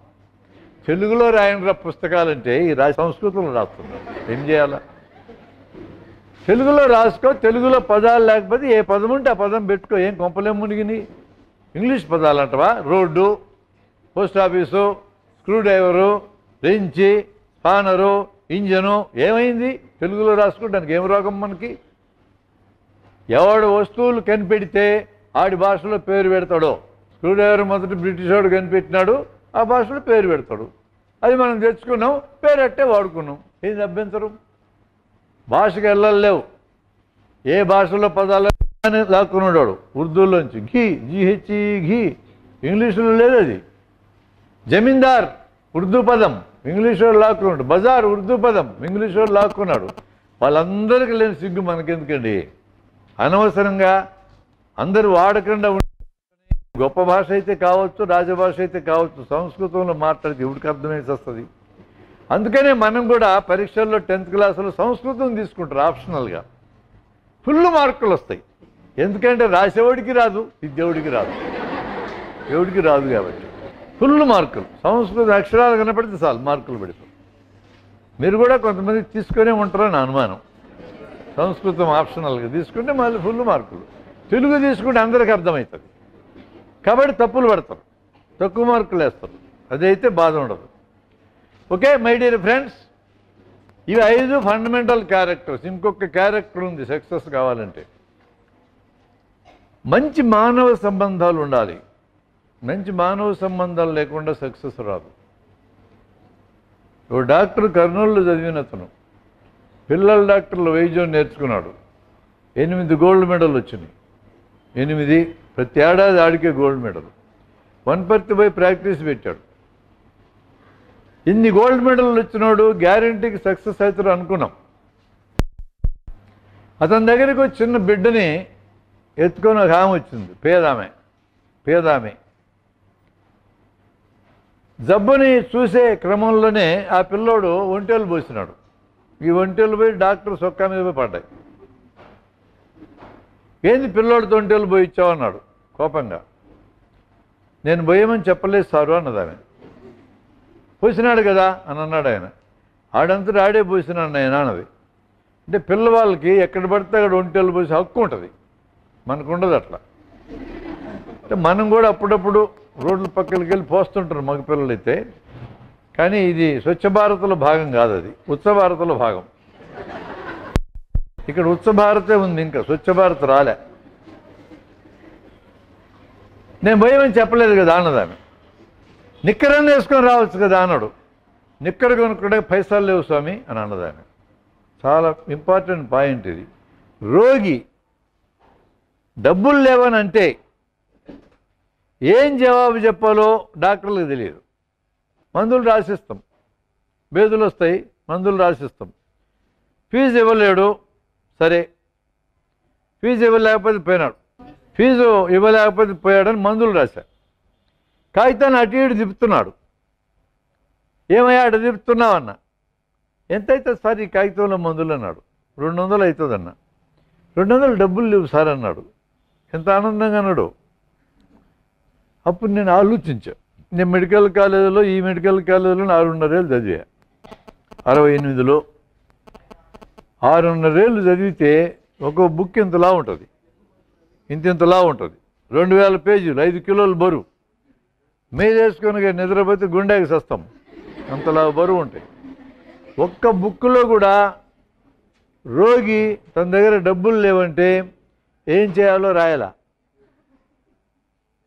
తెలుగులో రాయనరా పుస్తకాలంటే ఈ సంస్కృతంలో రాస్తున్నారు. ఏం చేయాలా? తెలుగులో రాసుకో. తెలుగులో పదాలు లేకపోతే ఏ పదం ఉంటే ఆ పదం పెట్టుకో. ఏం కొంపలేం మునిగిని ఇంగ్లీష్ పదాలు అంటవా? Road, post office, screwdriver, wrench, spanner, engine. ఏమైంది? తెలుగులో రాసుకోవడానికి ఏం రోగం మనకి? ఎవడు వస్తువులు కనిపెడితే ఆడి భాషలో పేరు పెడతాడో. స్క్రూ డ్రైవర్ మొదటి బ్రిటిష్ వాడు కనిపెట్టినాడు, ఆ భాషలో పేరు పెడతాడు. అది మనం తెచ్చుకున్నాం, పేరట్టే వాడుకున్నాం. ఏంది అభ్యంతరం? భాషకు వెళ్ళలేవు. ఏ భాషలో పదాలు లాక్కున్నాడు. ఉర్దూలోంచి ఘీ, జిహెచ్ఈ ఘీ, ఇంగ్లీషులో లేదు అది. జమీందార్ ఉర్దూ పదం, ఇంగ్లీష్ వాడు లాక్కున్నాడు. బజార్ ఉర్దూ పదం, ఇంగ్లీష్ వాడు లాక్కున్నాడు. వాళ్ళందరికీ లేని సిగ్గు మనకెందుకండి? అనవసరంగా అందరూ వాడకుండా గొప్ప భాష అయితే కావచ్చు, రాజభాష అయితే కావచ్చు, సంస్కృతంలో మాట్లాడితే ఎవరికి అర్థమేసి వస్తుంది. అందుకనే మనం కూడా పరీక్షల్లో 10th క్లాసులో సంస్కృతం తీసుకుంటారు ఆప్షనల్గా. ఫుల్ మార్కులు వస్తాయి. ఎందుకంటే రాసేవాడికి రాదు, విద్యవుడికి రాదు, ఎవడికి రాదు కాబట్టి ఫుల్ మార్కులు. సంస్కృత అక్షరాలు కనపడితే చాలు మార్కులు పెడతారు. మీరు కూడా కొంతమంది తీసుకునే ఉంటారని అనుమానం. సంస్కృతం ఆప్షనల్గా తీసుకుంటే మళ్ళీ ఫుల్ మార్కులు. తెలుగు తీసుకుంటే అందరికీ అర్థమవుతుంది కాబట్టి తప్పులు పడతారు, తక్కువ మార్కులు వేస్తారు. అదైతే బాధ ఉండదు. ఓకే మై డియర్ ఫ్రెండ్స్, ఇవి 5 ఫండమెంటల్ క్యారెక్టర్స్. ఇంకొక క్యారెక్టర్ ఉంది సక్సెస్ కావాలంటే. మంచి మానవ సంబంధాలు ఉండాలి. మంచి మానవ సంబంధాలు లేకుండా సక్సెస్ రాదు. ఓ డాక్టర్ కర్నూలులో చదివిన అతను పిల్లల డాక్టర్లు వైద్యం నేర్చుకున్నాడు. 8 గోల్డ్ మెడల్ వచ్చినాయి. 8 ప్రతి ఏడాది ఆడికే గోల్డ్ మెడల్. వనపర్తి పోయి ప్రాక్టీస్ పెట్టాడు. ఇన్ని గోల్డ్ మెడల్ వచ్చినాడు, గ్యారంటీకి సక్సెస్ అవుతారు అనుకున్నాం. అతని దగ్గరికి ఒక చిన్న బిడ్డని ఎత్తుకొని ఒక ఆమె వచ్చింది, పేదామె. జబ్బుని చూసే క్రమంలోనే ఆ పిల్లోడు ఒంటేలు పోసినాడు. ఈ ఒంటేలు పోయి డాక్టర్ సొక్కా మీద పోయి పడ్డాయి. ఏంది పిల్లోడితో ఒంటేలు పోయి ఇచ్చావన్నాడు కోపంగా. నేను పోయమని చెప్పలేదు సారు అన్నది ఆమె. పోసినాడు కదా అని అన్నాడు ఆయన. ఆడంతటా ఆడే పోసినాడు ఆయన అన్నది. అంటే పిల్లవాళ్ళకి ఎక్కడ పడితే అక్కడ ఒంటేలు పోసే హక్కు ఉంటుంది, మనకు ఉండదు అట్లా. అంటే మనం కూడా అప్పుడప్పుడు రోడ్ల పక్కలకి వెళ్ళి పోస్తుంటారు మగపిల్లలు అయితే. కానీ ఇది స్వచ్ఛ భారత్లో భాగం కాదు, అది ఉత్సవ భారత్లో భాగం. ఇక్కడ ఉత్సవ భారతే ఉంది, ఇంకా స్వచ్ఛ భారత్ రాలే. నేను భయమని చెప్పలేదు కదా అన్నదాన్ని. నిక్కరన్న వేసుకొని రావచ్చు కదా అన్నాడు. నిక్కర కొనుక్కుంటే పైసలు లేవు స్వామి అని అన్నదాన్ని. చాలా ఇంపార్టెంట్ పాయింట్ ఇది. రోగి డబ్బులు లేవని అంటే ఏం జవాబు చెప్పాలో డాక్టర్లకు తెలియదు. మందులు రాసిస్తాం, బేదులు వస్తాయి, మందులు రాసిస్తాం. ఫీజు ఇవ్వలేడు, సరే ఫీజు ఇవ్వలేకపోతే పోయినాడు, ఫీజు ఇవ్వలేకపోతే పోయాడని మందులు రాశారు. కాగితాన్ని అటు ఇటు తిప్పుతున్నాడు. ఏమయ్యా అటు తిప్పుతున్నావు అన్న. ఎంత అవుతుంది సార్ ఈ కాగితంలో మందులు అన్నాడు. 200 అవుతుంది అన్న. 200 డబ్బులు లేవు సార్ అన్నాడు. ఎంత ఆనందంగా అన్నాడు. అప్పుడు నేను ఆలోచించా, నేను మెడికల్ కాలేజీలో ఈ మెడికల్ కాలేజీలో 6.5 ఏళ్ళు చదివా. 68లో 6.5 ఏళ్ళు చదివితే ఒక బుక్ ఇంతలా ఉంటుంది, ఇంతలా ఉంటుంది, 2000 పేజీలు, 5 కిలోలు బరువు. మీద వేసుకొని నిద్రపోతే గుండెకి సస్తాం, అంతలా బరువు ఉంటాయి. ఒక్క బుక్లో కూడా రోగి తన దగ్గర డబ్బులు లేవంటే ఏం చేయాలో రాయాల.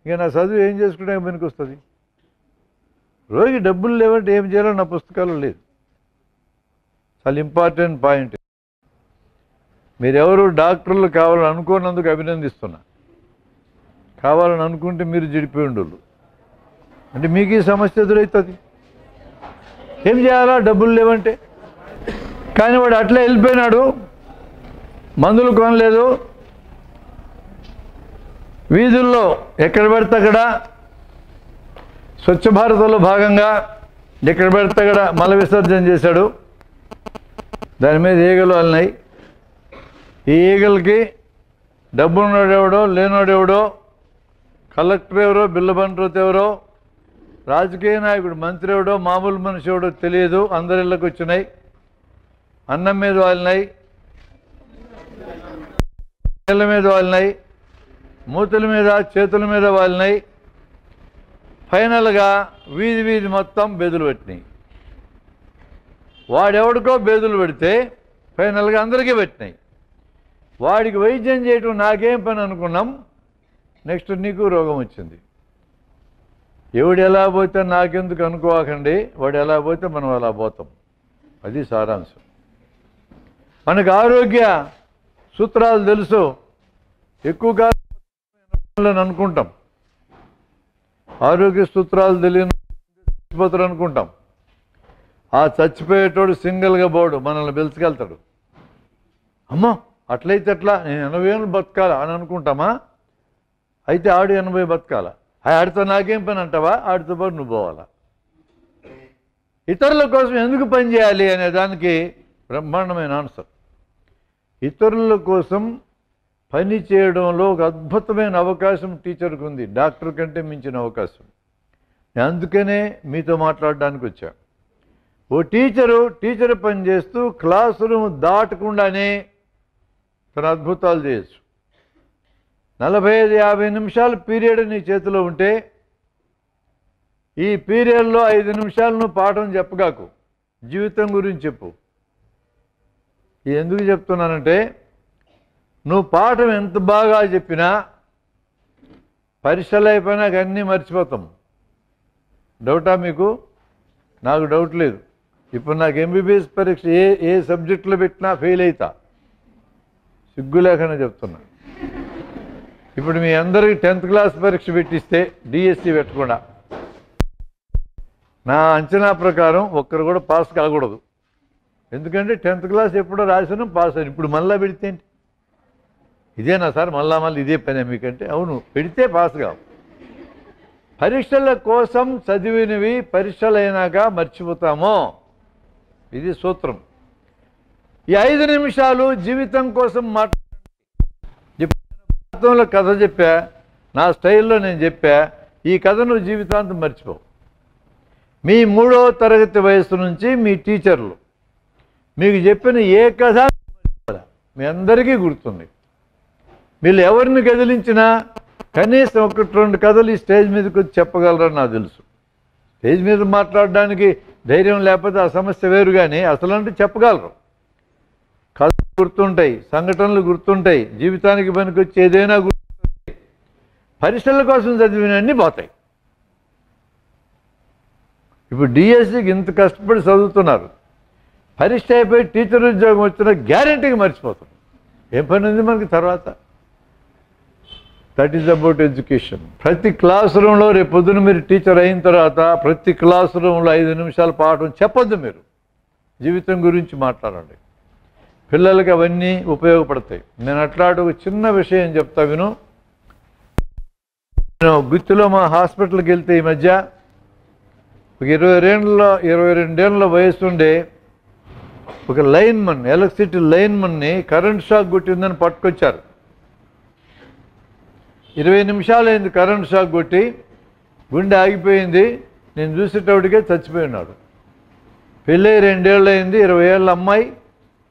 ఇక నా చదువు ఏం చేసుకుంటే పనికి వస్తుంది. రోగి డబ్బులు లేవంటే ఏం చేయాలో నా పుస్తకాలు లేదు. చాలా ఇంపార్టెంట్ పాయింట్. మీరెవరు డాక్టర్లు కావాలని అనుకోనందుకు అభినందిస్తున్నా. కావాలని అనుకుంటే మీరు చెడిపోయి ఉండరు. అంటే మీకు ఈ సమస్య ఎదురవుతుంది. ఏం చేయాలా డబ్బులు లేవంటే? కానీ వాడు అట్లా వెళ్ళిపోయినాడు, మందులు కొనలేదు, వీధుల్లో ఎక్కడ పడితే అక్కడ స్వచ్ఛ భారత్లో భాగంగా ఎక్కడ పడితే అక్కడ మల విసర్జన చేశాడు. దాని మీద ఈగలు అల్లినాయి. ఈ ఈగలకి డబ్బున్నోడెవడో లేనోడెవడో, కలెక్టర్ ఎవరో బిల్ల బంట్రోత్ ఎవరో, రాజకీయ నాయకుడు మంత్రి ఎవడో మామూలు మనిషి ఎవడో తెలియదు, అందరి ఇళ్ళకి వచ్చినాయి. అన్నం మీద వాలినాయి, నీళ్ళ మీద వాలినాయి, మూతుల మీద చేతుల మీద వాలినాయి. ఫైనల్గా వీధి వీధి మొత్తం బెదులు పెట్టినాయి. వాడెవడికో బెదులు పెడితే ఫైనల్గా అందరికీ పెట్టినాయి. వాడికి వైద్యం చేయటం నాకేం పని అనుకున్నాం. నెక్స్ట్ నీకు రోగం వచ్చింది. ఎవడు ఎలా పోతే నాకెందుకు అనుకోకండి, వాడు ఎలా పోతే మనం అలా పోతాం. అది సారాంశం. మనకు ఆరోగ్య సూత్రాలు తెలుసు, ఎక్కువ కాలం అనుకుంటాం. ఆరోగ్య సూత్రాలు తెలియని చచ్చిపోతారు అనుకుంటాం. ఆ చచ్చిపోయేటోడు సింగిల్గా పోడు, మనల్ని పిలుచుకెళ్తాడు. అమ్మో అట్లయితే ఎట్లా, నేను 80 ఏళ్ళు బతకాలా అని అనుకుంటామా? అయితే ఆడు 80 బతకాల. ఆడితో నాకేం పని అంటావా? ఆడితో పాటు నువ్వు పోవాలా. ఇతరుల కోసం ఎందుకు పని చేయాలి అనే దానికి బ్రహ్మాండమైన ఆన్సర్. ఇతరుల కోసం పని చేయడంలో ఒక అద్భుతమైన అవకాశం టీచర్కి ఉంది, డాక్టర్ కంటే మించిన అవకాశం. నేను అందుకనే మీతో మాట్లాడడానికి వచ్చా. ఓ టీచర్ పని చేస్తూ క్లాస్ రూమ్ దాటకుండానే తన అద్భుతాలు చేయొచ్చు. 45-50 నిమిషాల పీరియడ్ నీ చేతిలో ఉంటే ఈ పీరియడ్లో 5 నిమిషాలు నువ్వు పాఠం చెప్పగాకు, జీవితం గురించి చెప్పు. ఎందుకు చెప్తున్నానంటే, నువ్వు పాఠం ఎంత బాగా చెప్పినా పరీక్షలు అయిపోయినాక అన్నీ మర్చిపోతాం. డౌటా మీకు? నాకు డౌట్ లేదు. ఇప్పుడు నాకు ఎంబీబీఎస్ పరీక్ష ఏ సబ్జెక్టులో పెట్టినా ఫెయిల్ అవుతా, సిగ్గు లేకుండా చెప్తున్నా. ఇప్పుడు మీ అందరికీ 10th క్లాస్ పరీక్ష పెట్టిస్తే డిఎస్సి పెట్టకుండా, నా అంచనా ప్రకారం ఒక్కరు కూడా పాస్ కాకూడదు. ఎందుకంటే 10th క్లాస్ ఎప్పుడో రాసినా పాస్ అయ్యి, ఇప్పుడు మళ్ళీ పెడితే ఏంటి? ఇదేనా సార్ మళ్ళీ ఇదే పని మీకంటే? అవును, పెడితే పాస్ కావు. పరీక్షల కోసం చదివినవి పరీక్షలు అయినాక మర్చిపోతామో, ఇది సూత్రం. ఈ 5 నిమిషాలు జీవితం కోసం జీవితంలో కథ చెప్పా, నా స్టైల్లో నేను చెప్పా. ఈ కథ నువ్వు జీవితాంతం మర్చిపోవు. మీ 3వ తరగతి వయసు నుంచి మీ టీచర్లు మీకు చెప్పిన ఏ కథ మీ అందరికీ గుర్తుంది. వీళ్ళు ఎవరిని కదిలించినా కనీసం 1-2 కథలు ఈ స్టేజ్ మీదకి వచ్చి చెప్పగలరని నాకు తెలుసు. స్టేజ్ మీద మాట్లాడడానికి ధైర్యం లేకపోతే ఆ సమస్య వేరు, కానీ అసలు అంటే చెప్పగలరు. కథలు గుర్తుంటాయి, సంఘటనలు గుర్తుంటాయి, జీవితానికి పనికొచ్చి ఏదైనా గుర్తుంటాయి. పరీక్షల కోసం చదివినవన్నీ పోతాయి. ఇప్పుడు డిఎస్సికి ఇంత కష్టపడి చదువుతున్నారు. పరీక్ష అయిపోయి టీచర్ ఉద్యోగం వచ్చిన గ్యారెంటీగా మర్చిపోతాం. ఏం పని ఉంది మనకి తర్వాత? That is about education. ప్రతి క్లాస్ రూమ్లో రేపు పొద్దున మీరు టీచర్ అయిన తర్వాత ప్రతి క్లాస్ రూమ్లో 5 నిమిషాల పాఠం చెప్పొద్దు. మీరు జీవితం గురించి మాట్లాడండి. పిల్లలకి అవన్నీ ఉపయోగపడతాయి. నేను అట్లాంటి ఒక చిన్న విషయం చెప్తా విను. నేను గుత్తిలో మా హాస్పిటల్కి వెళ్తే ఈ మధ్య ఒక 22 ఏళ్ళ వయసు ఉండే ఒక లైన్మన్, ఎలక్ట్రిసిటీ లైన్మన్ని కరెంట్ షాక్ కొట్టిందని పట్టుకొచ్చారు. 20 నిమిషాలు అయింది కరెంట్ షాక్ కొట్టి, గుండె ఆగిపోయింది. నేను చూసేటప్పటికే చచ్చిపోయినాడు. పెళ్ళి 2 ఏళ్ళు అయింది. 20 ఏళ్ళ అమ్మాయి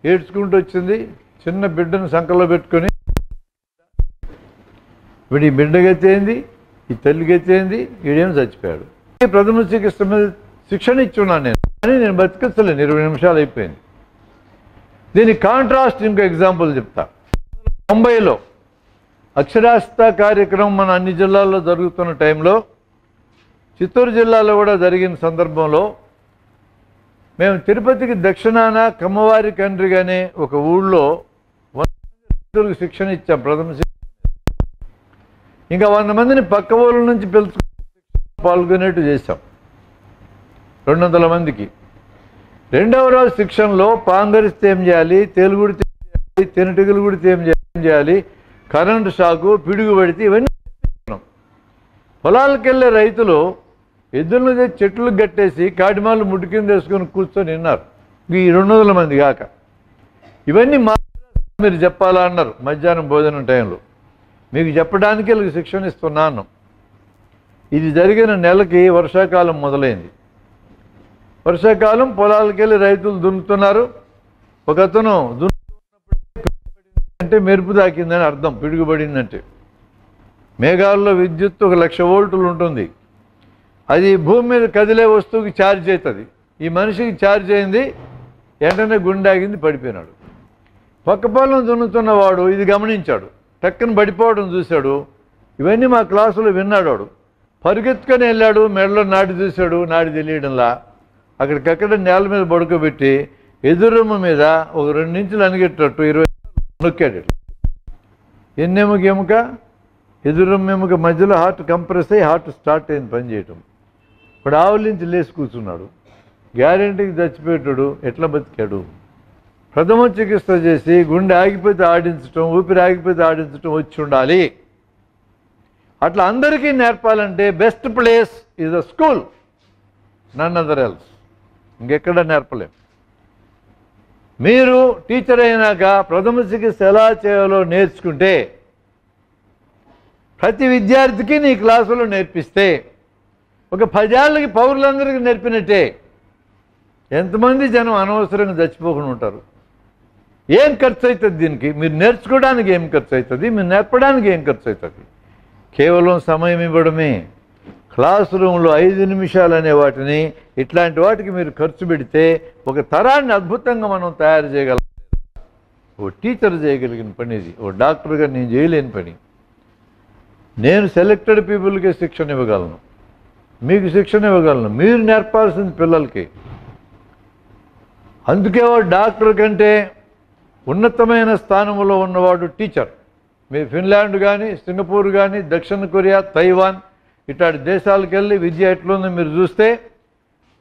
ఏడ్చుకుంటూ వచ్చింది, చిన్న బిడ్డను సంకలో పెట్టుకొని. వీడి బిడ్డ గతేంది, ఈ తల్లి గతేంది, వీడేమో చచ్చిపోయాడు. ప్రథమ చికిత్స మీద శిక్షణ ఇచ్చున్నాను నేను, కానీ నేను బతికించలేను. 20 నిమిషాలు అయిపోయింది. దీనికి కాంట్రాస్ట్ ఇంకో ఎగ్జాంపుల్ చెప్తా. ముంబైలో అక్షరాస్యత కార్యక్రమం మన అన్ని జిల్లాల్లో జరుగుతున్న టైంలో, చిత్తూరు జిల్లాలో కూడా జరిగిన సందర్భంలో మేము తిరుపతికి దక్షిణాన కమ్మవారి కండ్రిగా అనే ఒక ఊళ్ళో 100 మందికి శిక్షణ ఇచ్చాం. ప్రథమ శిక్షణ. ఇంకా 100 మందిని పక్క ఊళ్ళ నుంచి పిలుచుకుని పాల్గొనేట్టు చేశాం 200 మందికి. రెండవ రోజు శిక్షణలో పాంగరిస్తే ఏం చేయాలి, తేలుగుడితే ఏం చేయాలి, తెనటిగులు గుడితే ఏం చేయాలి, కరెంటు షాకు, పిడుగు పడితే ఇవన్నీ పొలాలకు వెళ్ళే రైతులు ఎద్దులను చెట్లు గట్టేసి కాటిమాలు ముడ్డు కింద వేసుకొని కూర్చొని విన్నారు. ఈ 200 మంది కాక. ఇవన్నీ మీరు చెప్పాలా అన్నారు మధ్యాహ్నం భోజనం టైంలో. మీకు చెప్పడానికి వీళ్ళకి శిక్షణ ఇస్తున్నాను. ఇది జరిగిన నెలకి వర్షాకాలం మొదలైంది. వర్షాకాలం పొలాలకు వెళ్ళి రైతులు దున్నుతున్నారు. ఒక అతను అంటే మెరుపు తాకిందని అర్థం, పిడుగుపడిందంటే. మేఘాల్లో విద్యుత్ 1,00,000 వోల్టులు ఉంటుంది. అది భూమి మీద కదిలే వస్తువుకి ఛార్జ్ అవుతుంది. ఈ మనిషికి ఛార్జ్ అయింది, వెంటనే గుండె ఆగింది, పడిపోయినాడు. పక్క పొలం దున్నుతున్నవాడు ఇది గమనించాడు, టక్కన పడిపోవడం చూశాడు. ఇవన్నీ మా క్లాసులో విన్నాడు. వాడు పరిగెత్తుకొని వెళ్ళాడు, మెడలో నాటి చూశాడు, నాటి తెలియడంలా అక్కడికక్కడ నేల మీద పడుకోబెట్టి ఎదురొమ్మ మీద ఒక 2 ఇంచులు అనిగేటట్టు 20 నొక్కాడు. ఎన్నెముక ఎదురొమ్మ ఎముక మధ్యలో హార్ట్ కంప్రెస్ అయ్యి హార్ట్ స్టార్ట్ అయింది పని చేయటం. ఇప్పుడు ఆవులించి లేచి కూర్చున్నాడు. గ్యారెంటీకి చచ్చిపోయాడు. ఎట్లా బతికాడు? ప్రథమ చికిత్స చేసి గుండె ఆగిపోతే ఆడించటం, ఊపిరి ఆగిపోతే ఆడించటం వచ్చి ఉండాలి. అట్లా అందరికీ నేర్పాలంటే best place is a school, none other else. ఇంకెక్కడ నేర్పలేం. మీరు టీచర్ అయినాక ప్రథమ చికిత్స ఎలా చేయాలో నేర్చుకుంటే, ప్రతి విద్యార్థికి నీ క్లాసులో నేర్పిస్తే ఒక 10 ఏళ్ళకి పౌరులందరికీ నేర్పినట్టే. ఎంతమంది జనం అనవసరంగా చచ్చిపోకుండా ఉంటారు. ఏం ఖర్చు అవుతుంది దీనికి? మీరు నేర్చుకోవడానికి ఏం ఖర్చు అవుతుంది? మీరు నేర్పడానికి ఏం ఖర్చు అవుతుంది? కేవలం సమయం ఇవ్వడమే. క్లాస్ రూమ్లో 5 నిమిషాలు అనే వాటిని ఇట్లాంటి వాటికి మీరు ఖర్చు పెడితే ఒక తరాన్ని అద్భుతంగా మనం తయారు చేయగలం. ఓ టీచర్ చేయగలిగిన పని ఇది. ఓ డాక్టర్గా నేను చేయలేని పని. నేను సెలెక్టెడ్ పీపుల్కే శిక్షణ ఇవ్వగలను, మీకు శిక్షణ ఇవ్వగలను. మీరు నేర్పాల్సింది పిల్లలకి. అందుకే వాడు డాక్టర్ కంటే ఉన్నతమైన స్థానంలో ఉన్నవాడు టీచర్. మీ ఫిన్లాండ్ కానీ, సింగపూర్ కానీ, దక్షిణ కొరియా, తైవాన్ ఇట్లాంటి దేశాలకు వెళ్ళి విద్య ఎట్లుందో మీరు చూస్తే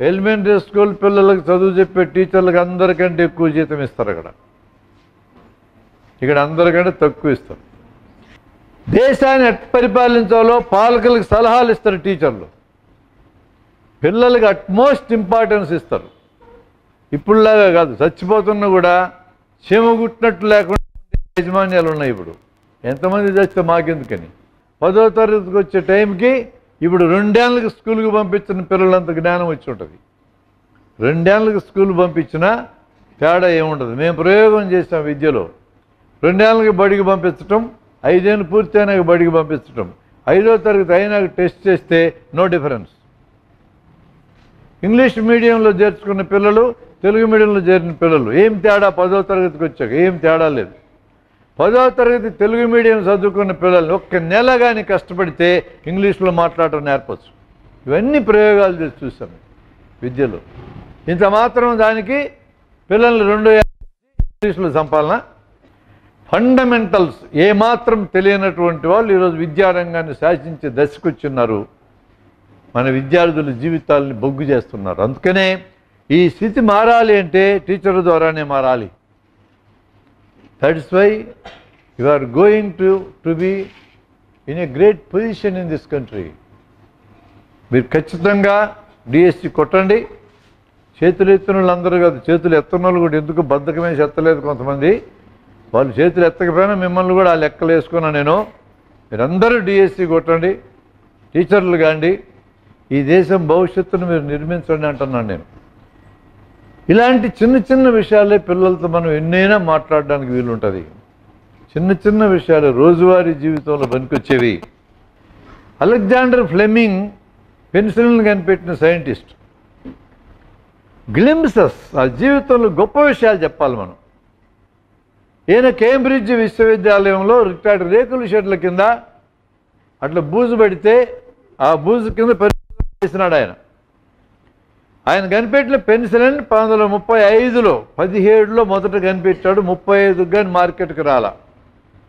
ఎలిమెంటరీ స్కూల్ పిల్లలకు చదువు చెప్పే టీచర్లకు అందరికంటే ఎక్కువ జీతం ఇస్తారు. ఇక్కడ అందరికంటే తక్కువ ఇస్తారు. దేశాన్ని ఎట్లా పరిపాలించాలో పాలకులకు సలహాలు ఇస్తారు టీచర్లు. పిల్లలకి అట్మోస్ట్ ఇంపార్టెన్స్ ఇస్తారు. ఇప్పుడులాగా కాదు, చచ్చిపోతున్నా కూడా చీమగుట్టినట్టు లేకుండా యజమాన్యాలు ఉన్నాయి. ఇప్పుడు ఎంతమంది చచ్చితే మాకెందుకని 10వ తరగతికి వచ్చే టైంకి ఇప్పుడు 2 ఏళ్ళకి స్కూల్కి పంపించిన పిల్లలంత జ్ఞానం వచ్చి ఉంటుంది. 2 ఏళ్ళకి స్కూల్ పంపించినా తేడా ఏముండదు. మేము ప్రయోగం చేసాం విద్యలో. 2 ఏళ్ళకి బడికి పంపించటం, 5 ఏళ్ళు పూర్తి అయినాక బడికి పంపించటం, 5వ తరగతి అయినాక టెస్ట్ చేస్తే నో డిఫరెన్స్. ఇంగ్లీష్ మీడియంలో చేర్చుకున్న పిల్లలు, తెలుగు మీడియంలో చేరిన పిల్లలు ఏం తేడా? 10వ తరగతికి వచ్చాక ఏం తేడా లేదు. 10వ తరగతి తెలుగు మీడియం చదువుకున్న పిల్లల్ని 1 నెల కానీ కష్టపడితే ఇంగ్లీష్లో మాట్లాడటం నేర్పచ్చు. ఇవన్నీ ప్రయోగాలు చేసి చూసాము విద్యలో. ఇంత మాత్రం దానికి పిల్లల్ని 2 సంపాలన. ఫండమెంటల్స్ ఏమాత్రం తెలియనటువంటి వాళ్ళు ఈరోజు విద్యారంగాన్ని శాసించే దశకొచ్చున్నారు. మన విద్యార్థుల జీవితాలని బొగ్గు చేస్తున్నారు. అందుకనే ఈ స్థితి మారాలి అంటే టీచర్ ద్వారానే మారాలి. That's why you are going to be in a great position in this country. మీరు ఖచ్చితంగా డిఎస్సి కొట్టండి. చేతులు ఎత్తిన వాళ్ళందరూ కాదు, చేతులు ఎత్తన వాళ్ళు కూడా ఎందుకు బద్ధకమే ఎత్తలేదు కొంతమంది. వాళ్ళు చేతులు ఎత్తకపోయినా మిమ్మల్ని కూడా ఆ లెక్కలు వేసుకున్నా నేను. మీరందరూ డిఎస్సి కొట్టండి, టీచర్లు కాండి, ఈ దేశం భవిష్యత్తును మీరు నిర్మించండి అంటున్నాను నేను. ఇలాంటి చిన్న చిన్న విషయాలే పిల్లలతో మనం ఎన్నైనా మాట్లాడడానికి వీలుంటుంది. చిన్న చిన్న విషయాలు రోజువారీ జీవితంలో పనికొచ్చేవి. అలెగ్జాండర్ ఫ్లెమింగ్ పెన్సిల్ని కనిపెట్టిన సైంటిస్ట్. గ్లింప్సెస్, ఆ జీవితంలో గొప్ప విషయాలు చెప్పాలి మనం. ఈయన కేంబ్రిడ్జ్ విశ్వవిద్యాలయంలో రిటైర్డ్ రేకుల షెడ్ల కింద అట్లా బూజు పెడితే ఆ బూజు కింద పరిశోధన చేసినాడు ఆయన. ఆయన కనిపెట్టిన పెన్సిలిన్ 1935లో 17లో మొదట కనిపెట్టాడు. 35 కానీ మార్కెట్కి రాలా.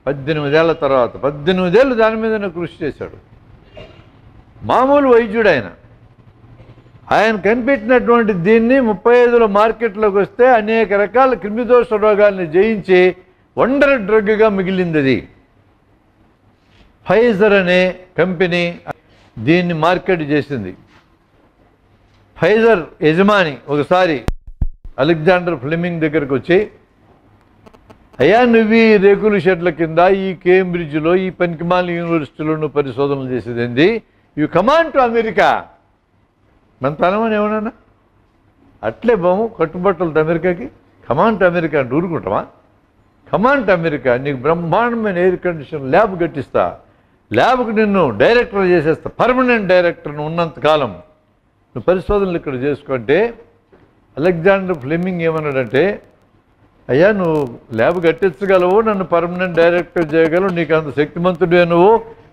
18 ఏళ్ల తర్వాత 18 ఏళ్ళు దాని మీద కృషి చేశాడు. మామూలు వైద్యుడు ఆయన. ఆయన కనిపెట్టినటువంటి దీన్ని 35లో మార్కెట్లోకి వస్తే అనేక రకాల క్రిమిదోష రోగాల్ని జయించి వండర్ డ్రగ్గా మిగిలింది. అది ఫైజర్ అనే కంపెనీ దీన్ని మార్కెట్ చేసింది. ఫైజర్ యజమాని ఒకసారి అలెగ్జాండర్ ఫ్లెమింగ్ దగ్గరికి వచ్చి, అయ్యా నువ్వు ఈ రేకుల షెడ్ల కింద ఈ కేంబ్రిడ్జ్లో ఈ పనికిమాల యూనివర్సిటీలో నువ్వు పరిశోధనలు చేసేది ఏంది? You come on to America. మన తనమని ఏమన్నా అట్లే బాము కట్టుబట్టలు అమెరికాకి. కమాన్ టు అమెరికా అంటే ఊరుకుంటామా? కమాన్ టు అమెరికా, నీకు బ్రహ్మాండమైన ఎయిర్ కండిషన్ ల్యాబ్ కట్టిస్తా, ల్యాబ్కి నిన్ను డైరెక్టర్ చేసేస్తా, పర్మనెంట్ డైరెక్టర్ను ఉన్నంతకాలం నువ్వు పరిశోధనలు ఇక్కడ చేసుకుంటే. అలెగ్జాండర్ ఫ్లెమింగ్ ఏమన్నాడంటే, అయ్యా నువ్వు ల్యాబ్ కట్టించగలవు, నన్ను పర్మనెంట్ డైరెక్టర్ చేయగలవు, నీకు అంత శక్తిమంతుడే, నువ్వు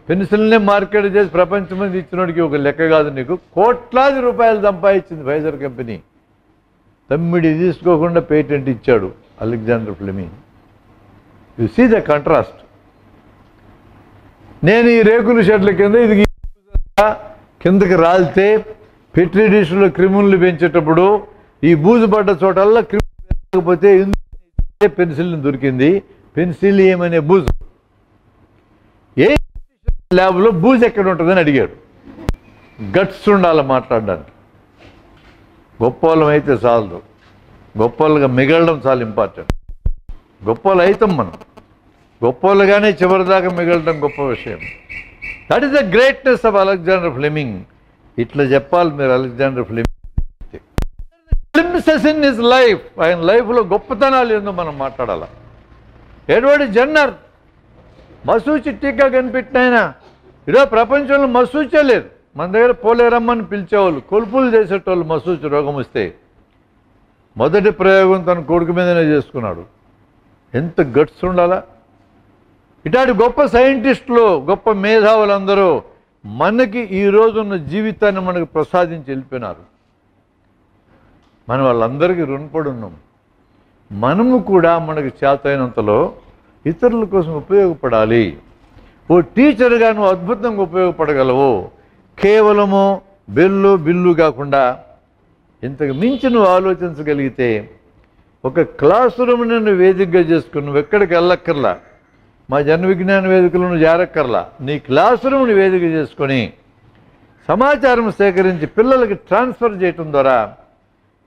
పెన్సిల్నే మార్కెట్ చేసి ప్రపంచం మీద ఇచ్చినోడికి ఒక లెక్క కాదు, నీకు కోట్లాది రూపాయలు సంపాదించింది ఫైజర్ కంపెనీ. తమ్మిడి తీసుకోకుండా పేటెంట్ ఇచ్చాడు Alexander Fleming. You see the contrast. నేను ఈ రేకుల షెడ్ల కింద ఇది కిందకి రాలితే పెట్రీ డిష్లో క్రిములను పెంచేటప్పుడు ఈ బూజు పడ్డ చోటల్లా క్రిములు పెరగకపోతే పెన్సిల్ని దొరికింది. పెన్సిలియం అనే బూజు. ఏ ల్యాబ్లో బూజు ఎక్కడ ఉంటుందని అడిగాడు. గట్స్ ఉండాలి మాట్లాడడానికి. గొప్పవాళ్ళం అయితే చాలదు, గొప్పవాళ్ళుగా మిగలడం చాలా ఇంపార్టెంట్. గొప్పవాళ్ళు అవుతాం మనం, గొప్పవాళ్ళుగానే చివరిదాకా మిగలడం గొప్ప విషయం. That is the greatness of Alexander Fleming. ఇట్లా చెప్పాలి మీరు Alexander Fleming. Glimpses in his life, ఆయన లైఫ్లో గొప్పతనాలు ఏందో మనం మాట్లాడాలి. ఎడ్వర్డ్ జెన్నర్ మసూచి టీకా కనిపెట్టిన ఆయన. ఈరోజు ప్రపంచంలో మసూచే లేదు. మన దగ్గర పోలేరమ్మని పిలిచేవాళ్ళు, కొలుపులు చేసేటోళ్ళు మసూచి రోగం వస్తే. మొదటి ప్రయోగం తన కొడుకు మీదనే చేసుకున్నాడు. ఎంత గట్స్ ఉండాలా! ఇట్లాంటి గొప్ప సైంటిస్టులు, గొప్ప మేధావులందరూ మనకి ఈ రోజున్న జీవితాన్ని మనకు ప్రసాదించి వెళ్ళిపోయినారు. మనం వాళ్ళందరికీ రుణపడి ఉన్నాం. మనము కూడా మనకు చేతైనంతలో ఇతరుల కోసం ఉపయోగపడాలి. ఓ టీచర్గా నువ్వు అద్భుతంగా ఉపయోగపడగలవు. కేవలము బిల్లు కాకుండా ఇంతకు మించి నువ్వు ఆలోచించగలిగితే, ఒక క్లాస్ రూమ్ని నువ్వు వేదికగా చేసుకుని నువ్వు ఎక్కడికి వెళ్ళక్కర్లా, మా జన విజ్ఞాన వేదికలు నువ్వు చేరక్కర్లా, నీ క్లాస్ రూమ్ని వేదిక చేసుకొని సమాచారం సేకరించి పిల్లలకి ట్రాన్స్ఫర్ చేయటం ద్వారా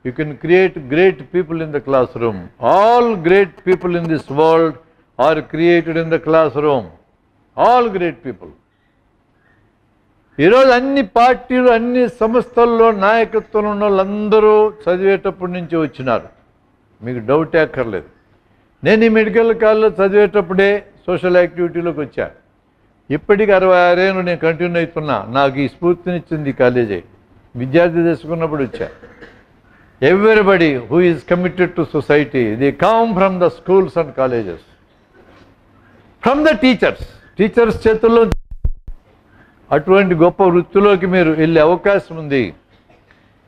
you can create great people in the classroom. All great people in this world are created in the classroom. All great people. ఈరోజు అన్ని పార్టీలు, అన్ని సంస్థల్లో నాయకత్వంలో ఉన్న వాళ్ళందరూ చదివేటప్పటి నుంచి వచ్చినారు. మీకు డౌటే అక్కర్లేదు. నేను ఈ మెడికల్ కాలేజ్లో చదివేటప్పుడే సోషల్ యాక్టివిటీలోకి వచ్చా. ఇప్పటికి 66 ఏళ్ళు నేను కంటిన్యూ అవుతున్నా. నాకు ఈ స్ఫూర్తినిచ్చింది ఈ కాలేజీ. విద్యార్థి చేసుకున్నప్పుడు వచ్చా. Everybody who is committed to society, they come from the schools and colleges, from the teachers చేతుల్లో. అటువంటి గొప్ప వృత్తిలోకి మీరు వెళ్ళే అవకాశం ఉంది.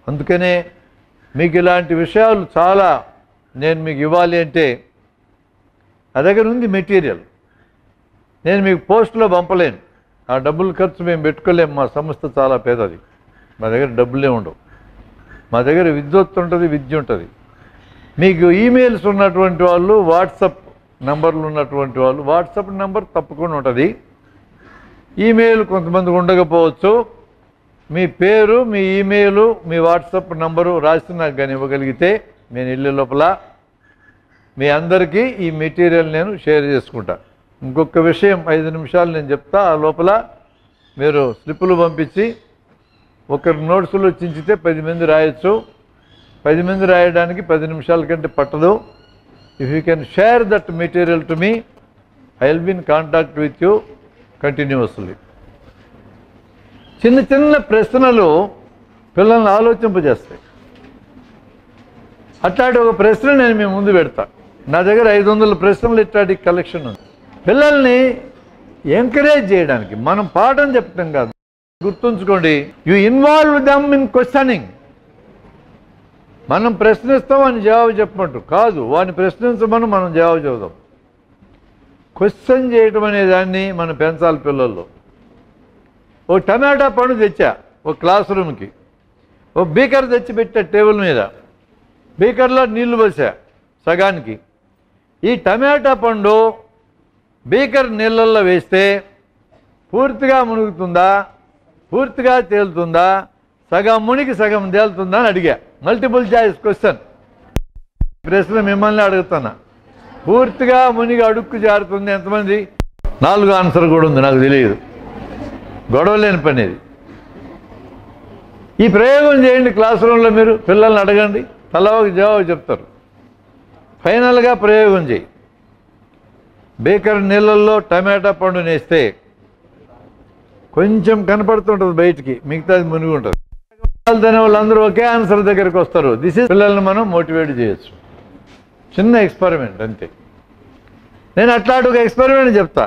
అందుకనే మీకు ఇలాంటి విషయాలు చాలా నేను మీకు ఇవ్వాలి అంటే నా దగ్గర ఉంది మెటీరియల్, నేను మీకు పోస్ట్లో పంపలేను. ఆ డబ్బులు ఖర్చు మేము పెట్టుకోలేము, మా సంస్థ చాలా పేదది, మా దగ్గర డబ్బులే ఉండవు. మా దగ్గర విద్యుత్ ఉంటుంది, విద్య ఉంటుంది. మీకు ఈమెయిల్స్ ఉన్నటువంటి వాళ్ళు, వాట్సాప్ నంబర్లు ఉన్నటువంటి వాళ్ళు, వాట్సాప్ నంబర్ తప్పకుండా ఉంటుంది. ఈమెయిల్ కొంతమందికి ఉండకపోవచ్చు. మీ పేరు, మీ ఈమెయిలు, మీ వాట్సాప్ నంబరు రాసి నాకు కానీ ఇవ్వగలిగితే నేను వెళ్ళే లోపల మీ అందరికీ ఈ మెటీరియల్ నేను షేర్ చేసుకుంటా. ఇంకొక విషయం 5 నిమిషాలు నేను చెప్తా, ఆ లోపల మీరు స్లిప్పులు పంపించి ఒకరి నోట్సులు చించితే 10 మంది రాయొచ్చు. 10 మంది రాయడానికి 10 నిమిషాల కంటే పట్టదు. If you can share that material to me, I will be in contact with you continuously. చిన్న చిన్న ప్రశ్నలు పిల్లల్ని ఆలోచింపజేస్తాయి. అట్లాంటి ఒక ప్రశ్న నేను మీ ముందు పెడతా. నా దగ్గర 500 ప్రశ్నలు ఇట్లాంటి కలెక్షన్ ఉంది. పిల్లల్ని ఎంకరేజ్ చేయడానికి, మనం పాఠం చెప్పటం కాదు. గుర్తుంచుకోండి, you involve them in questioning. మనం ప్రశ్నిస్తాం అని జవాబు చెప్పమంటూ కాదు, వాడిని ప్రశ్నించమని మనం జవాబు చెబుదాం. క్వశ్చన్ చేయటం అనే దాన్ని మనం పెంచాలి పిల్లల్లో. ఓ టమాటా పండు తెచ్చా ఒక క్లాస్ రూమ్కి, ఓ బీకర్ తెచ్చి పెట్టా టేబుల్ మీద, బీకర్లో నీళ్లు పోసా సగానికి. ఈ టమాటా పండు బీకర్ నీళ్ళల్లో వేస్తే పూర్తిగా మునుగుతుందా, పూర్తిగా తేలుతుందా, సగం మునిగి సగం తేలుతుందా అని అడిగా. మల్టిపుల్ చాయిస్ క్వశ్చన్ ప్రశ్న మిమ్మల్ని అడుగుతున్నా. పూర్తిగా మునిగి అడుక్కు జారుతుంది ఎంతమంది? 4 ఆన్సర్ కూడా ఉంది, నాకు తెలియదు. గొడవ లేని పని ఇది. ఈ ప్రయోగం చేయండి క్లాస్ రూమ్లో. మీరు పిల్లల్ని అడగండి, తలా ఒక జవాబు చెప్తారు. ఫైనల్గా ప్రయోగం చేయి. బేకర్ నీళ్ళల్లో టమాటా పండు నేస్తే కొంచెం కనపడుతుంటుంది బయటికి, మిగతాది మునిగి ఉంటుంది. తినే వాళ్ళందరూ ఒకే ఆన్సర్ దగ్గరికి వస్తారు. దిస్ ఇస్ పిల్లల్ని మనం మోటివేట్ చేయొచ్చు. చిన్న ఎక్స్పెరిమెంట్ అంతే. నేను అట్లాంటి ఒక ఎక్స్పెరిమెంట్ చెప్తా,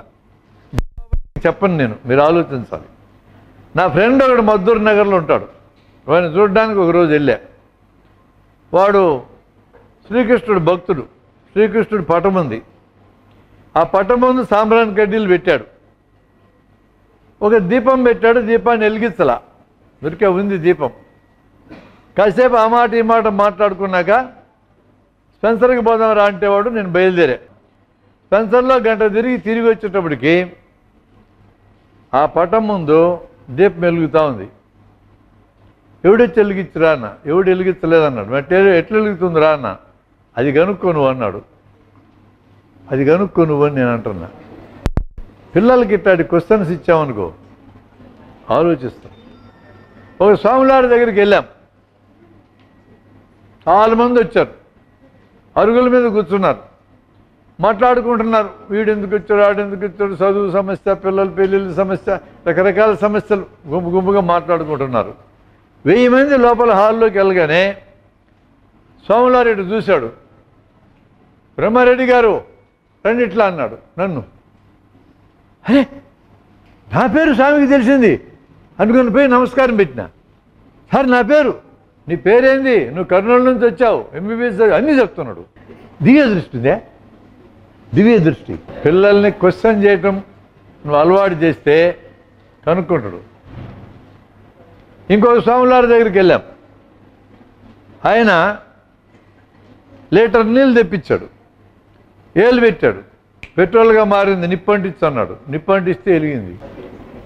చెప్పను నేను, మీరు ఆలోచించాలి. నా ఫ్రెండ్ ఒకడు మద్దూరు నగర్లో ఉంటాడు. వాడిని చూడడానికి ఒకరోజు వెళ్ళా. వాడు శ్రీకృష్ణుడు భక్తుడు. శ్రీకృష్ణుడు పటం ఉంది. ఆ పటం ముందు సాంబ్రాణి కడ్డీలు పెట్టాడు. ఒక దీపం పెట్టాడు. దీపాన్ని వెలిగించలా, దొరికే ఉంది దీపం. కాసేపు ఆ మాట ఈ మాట మాట్లాడుకున్నాక స్పెన్సర్కి పోదాం రా అంటేవాడు. నేను బయలుదేరా. స్పెన్సర్లో గంట తిరిగి వచ్చేటప్పటికి ఆ పటం ముందు దీపం వెలుగుతూ ఉంది. ఎవడొచ్చి వెలిగించరా అన్న. ఎవడు వెలిగించలేదన్నాడు. ఎట్లా వెలుగుతుంది రా అన్న. అది కనుక్కో నువ్వు అన్నాడు. అది కనుక్కో నువ్వు అని నేను అంటున్నా. పిల్లలకి ఇట్లాంటి క్వశ్చన్స్ ఇచ్చామనుకో ఆలోచిస్తాం. ఒక స్వామివారి దగ్గరికి వెళ్ళాం. చాలా మంది వచ్చారు. అరుగుల మీద కూర్చున్నారు, మాట్లాడుకుంటున్నారు. వీడు ఎందుకు వచ్చాడు, ఆడు ఎందుకు వచ్చాడు, చదువు సమస్య, పిల్లల పెళ్ళిళ్ళ సమస్య, రకరకాల సమస్యలు గుంపుగా మాట్లాడుకుంటున్నారు. 1000 మంది లోపల హాల్లోకి వెళ్ళగానే స్వామివారు ఇటు చూశాడు. బ్రహ్మారెడ్డి గారు రండి ఇట్లా అన్నాడు నన్ను. అరే, నా పేరు స్వామికి తెలిసింది అనుకుని పోయి నమస్కారం పెట్టినా. సార్ నా పేరు, నీ పేరేంది, నువ్వు కర్నూలు నుంచి వచ్చావు, ఎంబీబీఎస్ అన్నీ చెప్తున్నాడు. దివ్య దృష్టిదే, దివ్య దృష్టి. పిల్లల్ని క్వశ్చన్ చేయటం నువ్వు అలవాటు చేస్తే కనుక్కుంటాడు. ఇంకొక స్వామివారి దగ్గరికి వెళ్ళాం. ఆయన లీటర్ నీళ్ళు తెప్పించాడు. ఏళ్ళు పెట్టాడు. పెట్రోల్గా మారింది, నిప్పంటిచ్చు అన్నాడు. నిప్పంటిస్తే వెలిగింది.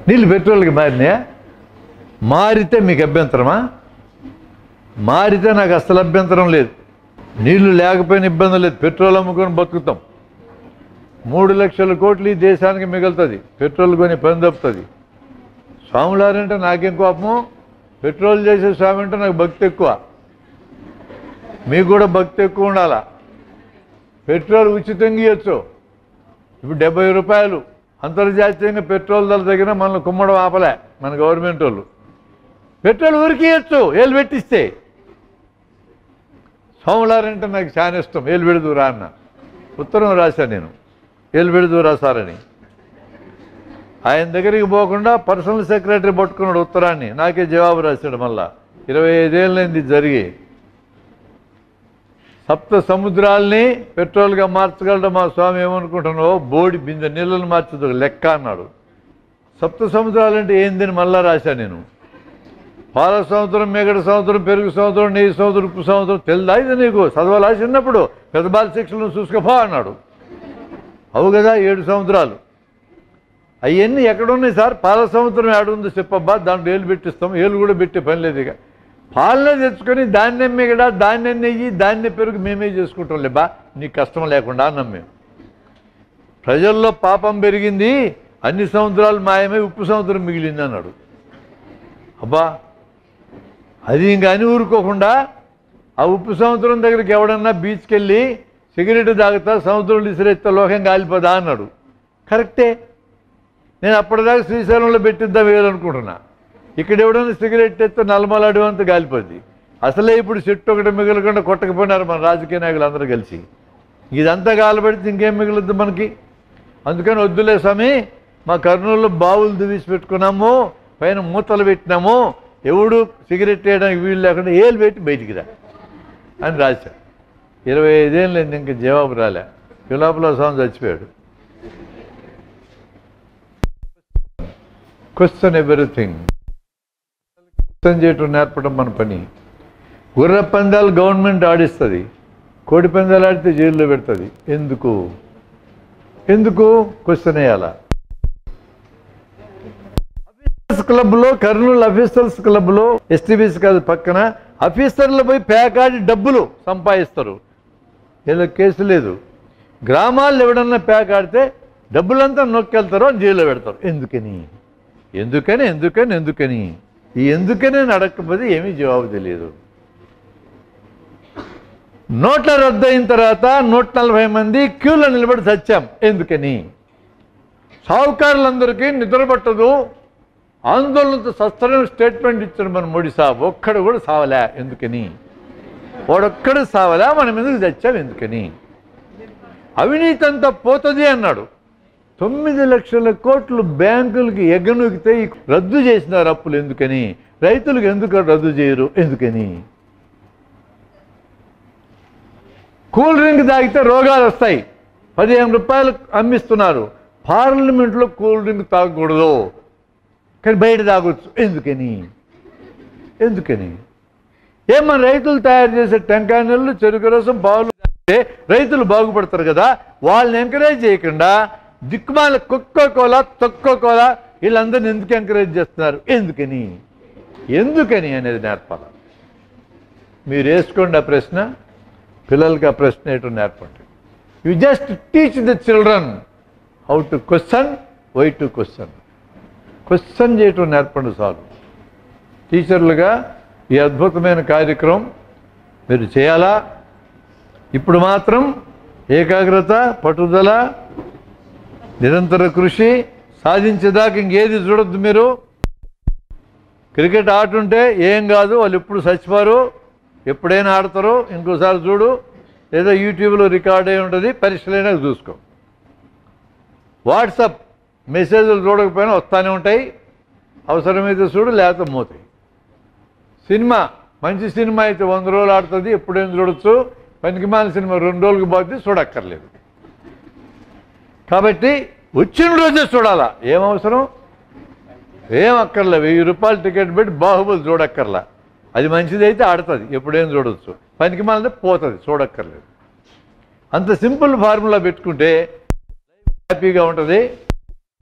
నీళ్ళు పెట్రోల్కి మారినాయా? మారితే మీకు అభ్యంతరమా? మారితే నాకు అసలు అభ్యంతరం లేదు. నీళ్లు లేకపోయినా ఇబ్బంది లేదు. పెట్రోల్ అమ్ముకొని బతుకుతాం. 3 లక్షల కోట్లు ఈ దేశానికి మిగులుతుంది. పెట్రోల్ కొని పని తప్పుతుంది. స్వాములారంటే నాకేం కోపము. పెట్రోల్ చేసే స్వామి అంటే నాకు భక్తి ఎక్కువ. మీకు కూడా భక్తి ఎక్కువ ఉండాలా. పెట్రోల్ ఉచితంగా ఇవ్వచ్చు. ఇప్పుడు 70 రూపాయలు. అంతర్జాతీయంగా పెట్రోల్ ధర దగ్గర మనల్ని కుమ్మడం ఆపలే మన గవర్నమెంట్ వాళ్ళు. పెట్రోల్ ఊరికి ఇవ్వచ్చు ఏళ్ళు పెట్టిస్తే. స్వాములారంటే నాకు చాలా ఇష్టం. ఏళ్ళు పెడుదురా అన్న. ఉత్తరం రాశాను నేను, ఏళ్ళు పెడుదురా సార్ అని. ఆయన దగ్గరికి పోకుండా పర్సనల్ సెక్రటరీ పట్టుకున్నాడు ఉత్తరాన్ని. నాకే జవాబు రాశాడు. మళ్ళా 25 ఏళ్ళైంది జరిగి. సప్త సముద్రాల్ని పెట్రోల్గా మార్చగలడం మా స్వామి ఏమనుకుంటున్నావు, బోడి బిందె నీళ్ళను మార్చదు లెక్క అన్నాడు. సప్త సముద్రాలు అంటే ఏందని మళ్ళా రాశాను నేను. పాల సముద్రం, మేగడ సముద్రం, పెరుగు సముద్రం, నెయ్యి సముద్రం, ఉప్పు సముద్రం తెల్దా ఇది నీకు? చదవాలా చిన్నప్పుడు పెద్ద బాల శిక్షలను చూసుకోపా అన్నాడు. అవు కదా 7 సముద్రాలు. అవన్నీ ఎక్కడున్నాయి సార్? పాల సముద్రం ఏడుందో చెప్పబ్బా, దాంట్లో ఏళ్ళు పెట్టిస్తాం. ఏళ్ళు కూడా పెట్టే పని లేదు. ఇక పాలనే తెచ్చుకొని ధాన్యం మిగడ, ధాన్యం నెయ్యి, ధాన్యం పెరుగు మేమే చేసుకుంటాం లేబా, నీకు కష్టం లేకుండా అన్నాం మేము. ప్రజల్లో పాపం పెరిగింది, అన్ని సముద్రాలు మాయమై ఉప్పు సముద్రం మిగిలింది అన్నాడు. అబ్బా అది ఇంకా అని ఊరుకోకుండా ఆ ఉప్పు సముద్రం దగ్గరికి ఎవడన్నా బీచ్కి వెళ్ళి సిగరెట్ తాగుతా సముద్రంలో ఇసిరెత్తే లోకం కాలిపోదా అన్నాడు. కరెక్టే. నేను అప్పటిదాకా శ్రీశైలంలో పెట్టిద్దాం వేయాలనుకుంటున్నా. ఇక్కడ ఎవడన్నా సిగరెట్ ఎత్తే నల్లమలాడు అంతా కాలిపోద్ది. అసలే ఇప్పుడు చెట్టు ఒకటి మిగలకుండా కొట్టకపోయినారు మన రాజకీయ నాయకులు అందరూ కలిసి. ఇదంతా కాలబడితే ఇంకేం మిగులుద్ది మనకి? అందుకని వద్దులే స్వామి, మా కర్నూలులో బావులు దువ్వేసి పెట్టుకున్నాము, పైన మూతలు పెట్టినాము, ఎవడు సిగరెట్ వేయడానికి వీలు లేకుండా ఏళ్ళు పెట్టి బయటికి రా అని రాశా. 25 ఏళ్ళు ఇంకా జవాబు రాలే. ఈ లోపల స్వామి చచ్చిపోయాడు. Question everything. క్వశ్చన్ చేయటం నేర్పడం మన పని. గుర్ర పందాలు గవర్నమెంట్ ఆడిస్తుంది, కోడి పందాలు ఆడితే జైల్లో పెడుతుంది. ఎందుకు క్వశ్చన్ వేయాలా? క్లబ్లో, కర్నూలు ఆఫీసర్స్ క్లబ్లో, ఎస్టీబీసీ కాదు పక్కన ఆఫీసర్లు పోయి ప్యాకాడి డబ్బులు సంపాదిస్తారు. వీళ్ళకి కేసు లేదు. గ్రామాల్లో ఎవడన్నా ప్యాకాడితే డబ్బులంతా నొక్కెళ్తారో జైల్లో పెడతారు. ఎందుకని ఈ ఎందుకని అడగకపోతే ఏమీ జవాబు తెలియదు. నోట్ల రద్దు అయిన తర్వాత 140 మంది క్యూలో నిలబడి చచ్చాం. ఎందుకని? సావుకారులందరికీ నిద్ర పట్టదు, ఆందోళనతో సస్త్రమైన స్టేట్మెంట్ ఇచ్చాడు మన మోడీ సాబ్. ఒక్కడు కూడా సావలే. ఎందుకని? వాడొక్కడు సావలే, మనం ఎందుకు చచ్చాం? ఎందుకని? అవినీతి అంతా పోతుంది అన్నాడు. 9 లక్షల కోట్లు బ్యాంకులకి ఎగ్గనూకితే రద్దు చేసినారు అప్పులు. ఎందుకని? రైతులకు ఎందుకు రద్దు చేయరు? ఎందుకని? కూల్ డ్రింక్ తాగితే రోగాలు వస్తాయి, 15 రూపాయలు అమ్మిస్తున్నారు. పార్లమెంట్లో కూల్ డ్రింక్ తాగకూడదు, కానీ బయట తాగొచ్చు. ఎందుకని? మన రైతులు తయారు చేసే టెంకాయ నీళ్ళు, చెరుకు రసం, పాలు తాగితే రైతులు బాగుపడతారు కదా. వాళ్ళని ఎంకరేజ్ చేయకుండా దిక్కుమాల కోలా తొక్కోకోలా వీళ్ళందరినీ ఎందుకు ఎంకరేజ్ చేస్తున్నారు? ఎందుకని అనేది నేర్పాలి. మీరు వేసుకోండి ఆ ప్రశ్న, పిల్లలకి ఆ ప్రశ్న ఏంటో నేర్పండి. You just teach the children how to question, why to question. Question చేయటం నేర్పండి చాలు. టీచర్లుగా ఈ అద్భుతమైన కార్యక్రమం మీరు చేయాలా? ఇప్పుడు మాత్రం ఏకాగ్రత, పట్టుదల, నిరంతర కృషి సాధించేదాకా ఇంకేది చూడొద్దు. మీరు క్రికెట్ ఆడుతుంటే ఏం కాదు, వాళ్ళు ఎప్పుడు చచ్చిపోరు, ఎప్పుడైనా ఆడతారు. ఇంకోసారి చూడు, లేదా యూట్యూబ్లో రికార్డ్ అయి ఉంటుంది, పరీక్షలైనా చూసుకో. వాట్సాప్ మెసేజ్లు చూడకపోయినా వస్తూనే ఉంటాయి, అవసరమైతే చూడు, లేకపోతే మోతాయి. సినిమా, మంచి సినిమా అయితే 100 రోజులు ఆడుతుంది, ఎప్పుడేం చూడొచ్చు. పనికిమాలిన సినిమా 2 రోజులకు పోతే చూడక్కర్లేదు. కాబట్టి వచ్చిన రోజే చూడాలా. ఏం అవసరం? ఏం అక్కర్లే. 1000 రూపాయలు టికెట్ పెట్టి బాహుబలి చూడక్కర్లా. అది మంచిదైతే ఆడుతుంది, ఎప్పుడేం చూడొచ్చు. పనికిమాలితే పోతుంది, చూడక్కర్లేదు. అంత సింపుల్ ఫార్ములా పెట్టుకుంటే హ్యాపీగా ఉంటుంది.